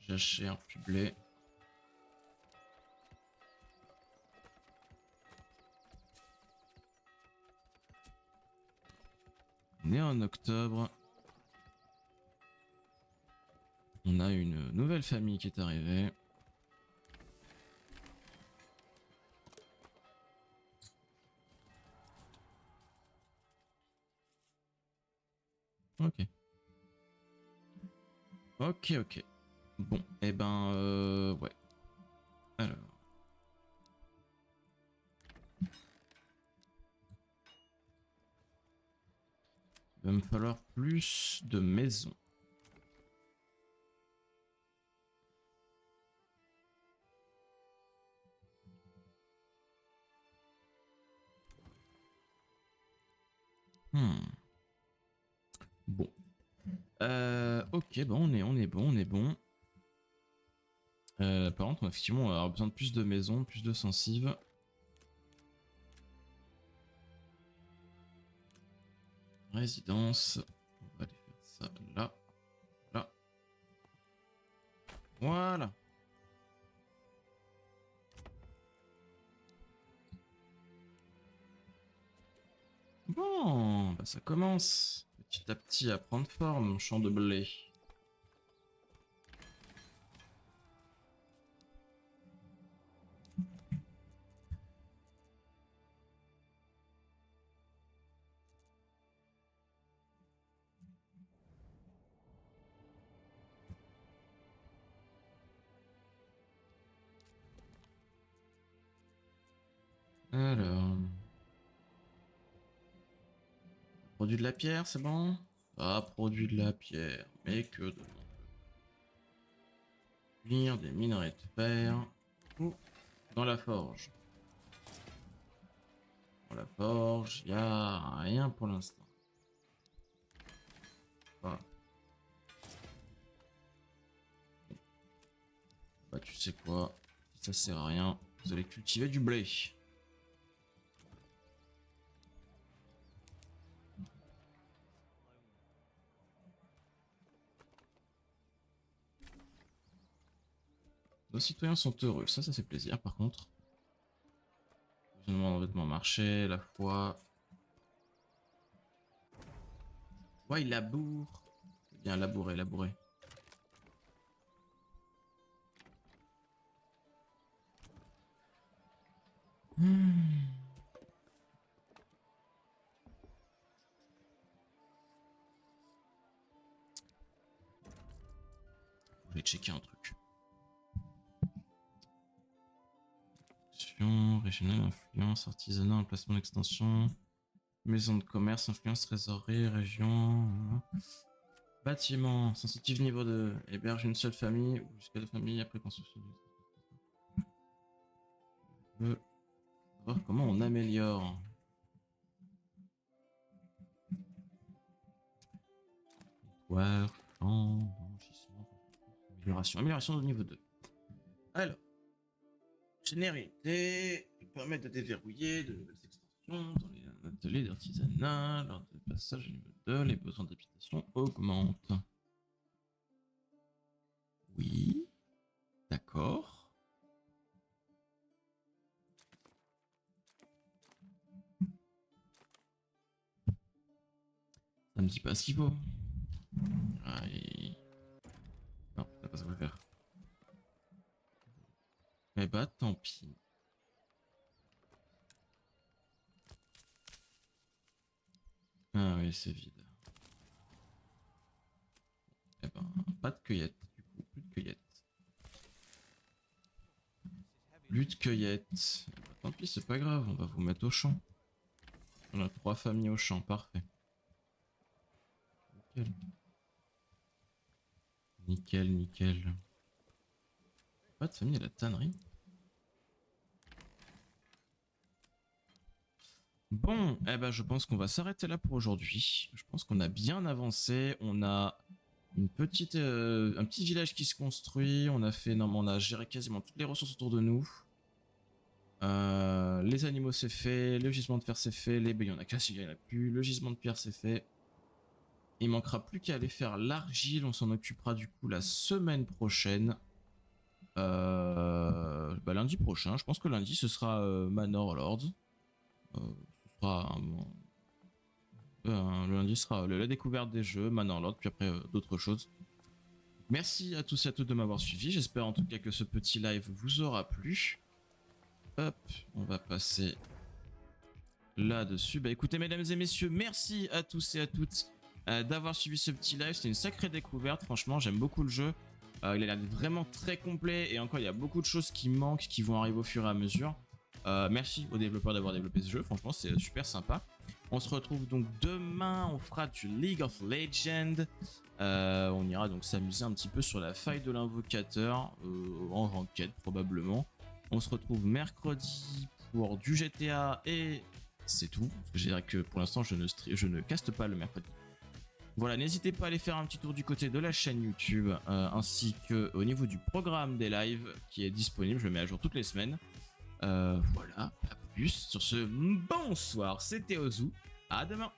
Jachère, puis blé. On est en octobre. On a une nouvelle famille qui est arrivée. Ok. Ok. Bon, et ouais. Alors. Il va me falloir plus de maisons. Bon. Ok, bon, on est bon. Par contre, effectivement, on va avoir besoin de plus de maisons, plus de sensives. Résidence. On va aller faire ça là. Là. Voilà. Bon, bah ça commence petit à petit à prendre forme, champ de blé. Alors... Produit de la pierre, c'est bon? Ah, produit de la pierre, mais que de... Cuire des minerais de fer. Ou dans la forge. Dans la forge, il n'y a rien pour l'instant. Voilà. Bah tu sais quoi, ça sert à rien, vous allez cultiver du blé. Nos citoyens sont heureux, ça fait plaisir par contre. Je demande en vêtements marché, la foi. Ouais, il laboure. Bien labourer, labourer. Je vais checker un truc. Régionale, influence, artisanat, emplacement d'extension, maison de commerce, influence, trésorerie, région, bâtiment, sensitive niveau 2, héberge une seule famille ou jusqu'à deux familles après construction. Je veux voir comment on améliore. Comptoir, champ, blanchissement, amélioration de niveau 2. Alors. Généralité, permettre de déverrouiller de nouvelles extensions dans les ateliers d'artisanat. Lors du passage au niveau 2, les besoins d'habitation augmentent. Oui, d'accord. Ça me dit pas ce qu'il faut. Aïe. Non, ça pas ce qu'on va faire. Eh bah tant pis. Ah oui, c'est vide. Eh ben, pas de cueillette, du coup, plus de cueillette. Plus de cueillette. Eh ben, tant pis, c'est pas grave, on va vous mettre au champ. On a 3 familles au champ, parfait. Nickel. Nickel, nickel. Pas de famille à la tannerie. Bon, eh ben je pense qu'on va s'arrêter là pour aujourd'hui. Je pense qu'on a bien avancé. On a une petite, un petit village qui se construit. On a fait, non, on a géré quasiment toutes les ressources autour de nous. Les animaux c'est fait, le gisement de fer c'est fait, les baies il y en a quasi, il y en a plus. Le gisement de pierre c'est fait. Il manquera plus qu'à aller faire l'argile. On s'en occupera du coup la semaine prochaine. Bah, lundi prochain. Je pense que lundi ce sera Manor Lords. Ce sera le lundi sera la découverte des jeux, Manor Lord, puis après d'autres choses. Merci à tous et à toutes de m'avoir suivi. J'espère en tout cas que ce petit live vous aura plu. Hop, on va passer là-dessus. Bah écoutez mesdames et messieurs, merci à tous et à toutes d'avoir suivi ce petit live. C'était une sacrée découverte, franchement j'aime beaucoup le jeu. Il a l'air vraiment très complet et encore il y a beaucoup de choses qui manquent, qui vont arriver au fur et à mesure. Merci aux développeurs d'avoir développé ce jeu, franchement c'est super sympa. On se retrouve donc demain, on fera du League of Legends. On ira donc s'amuser un petit peu sur la faille de l'invocateur, en ranked probablement. On se retrouve mercredi pour du GTA et c'est tout. Je dirais que pour l'instant je ne caste pas le mercredi. Voilà, n'hésitez pas à aller faire un petit tour du côté de la chaîne YouTube, ainsi que au niveau du programme des lives qui est disponible, je le mets à jour toutes les semaines. Voilà, pas plus. Sur ce, bonsoir, c'était Ozu, à demain.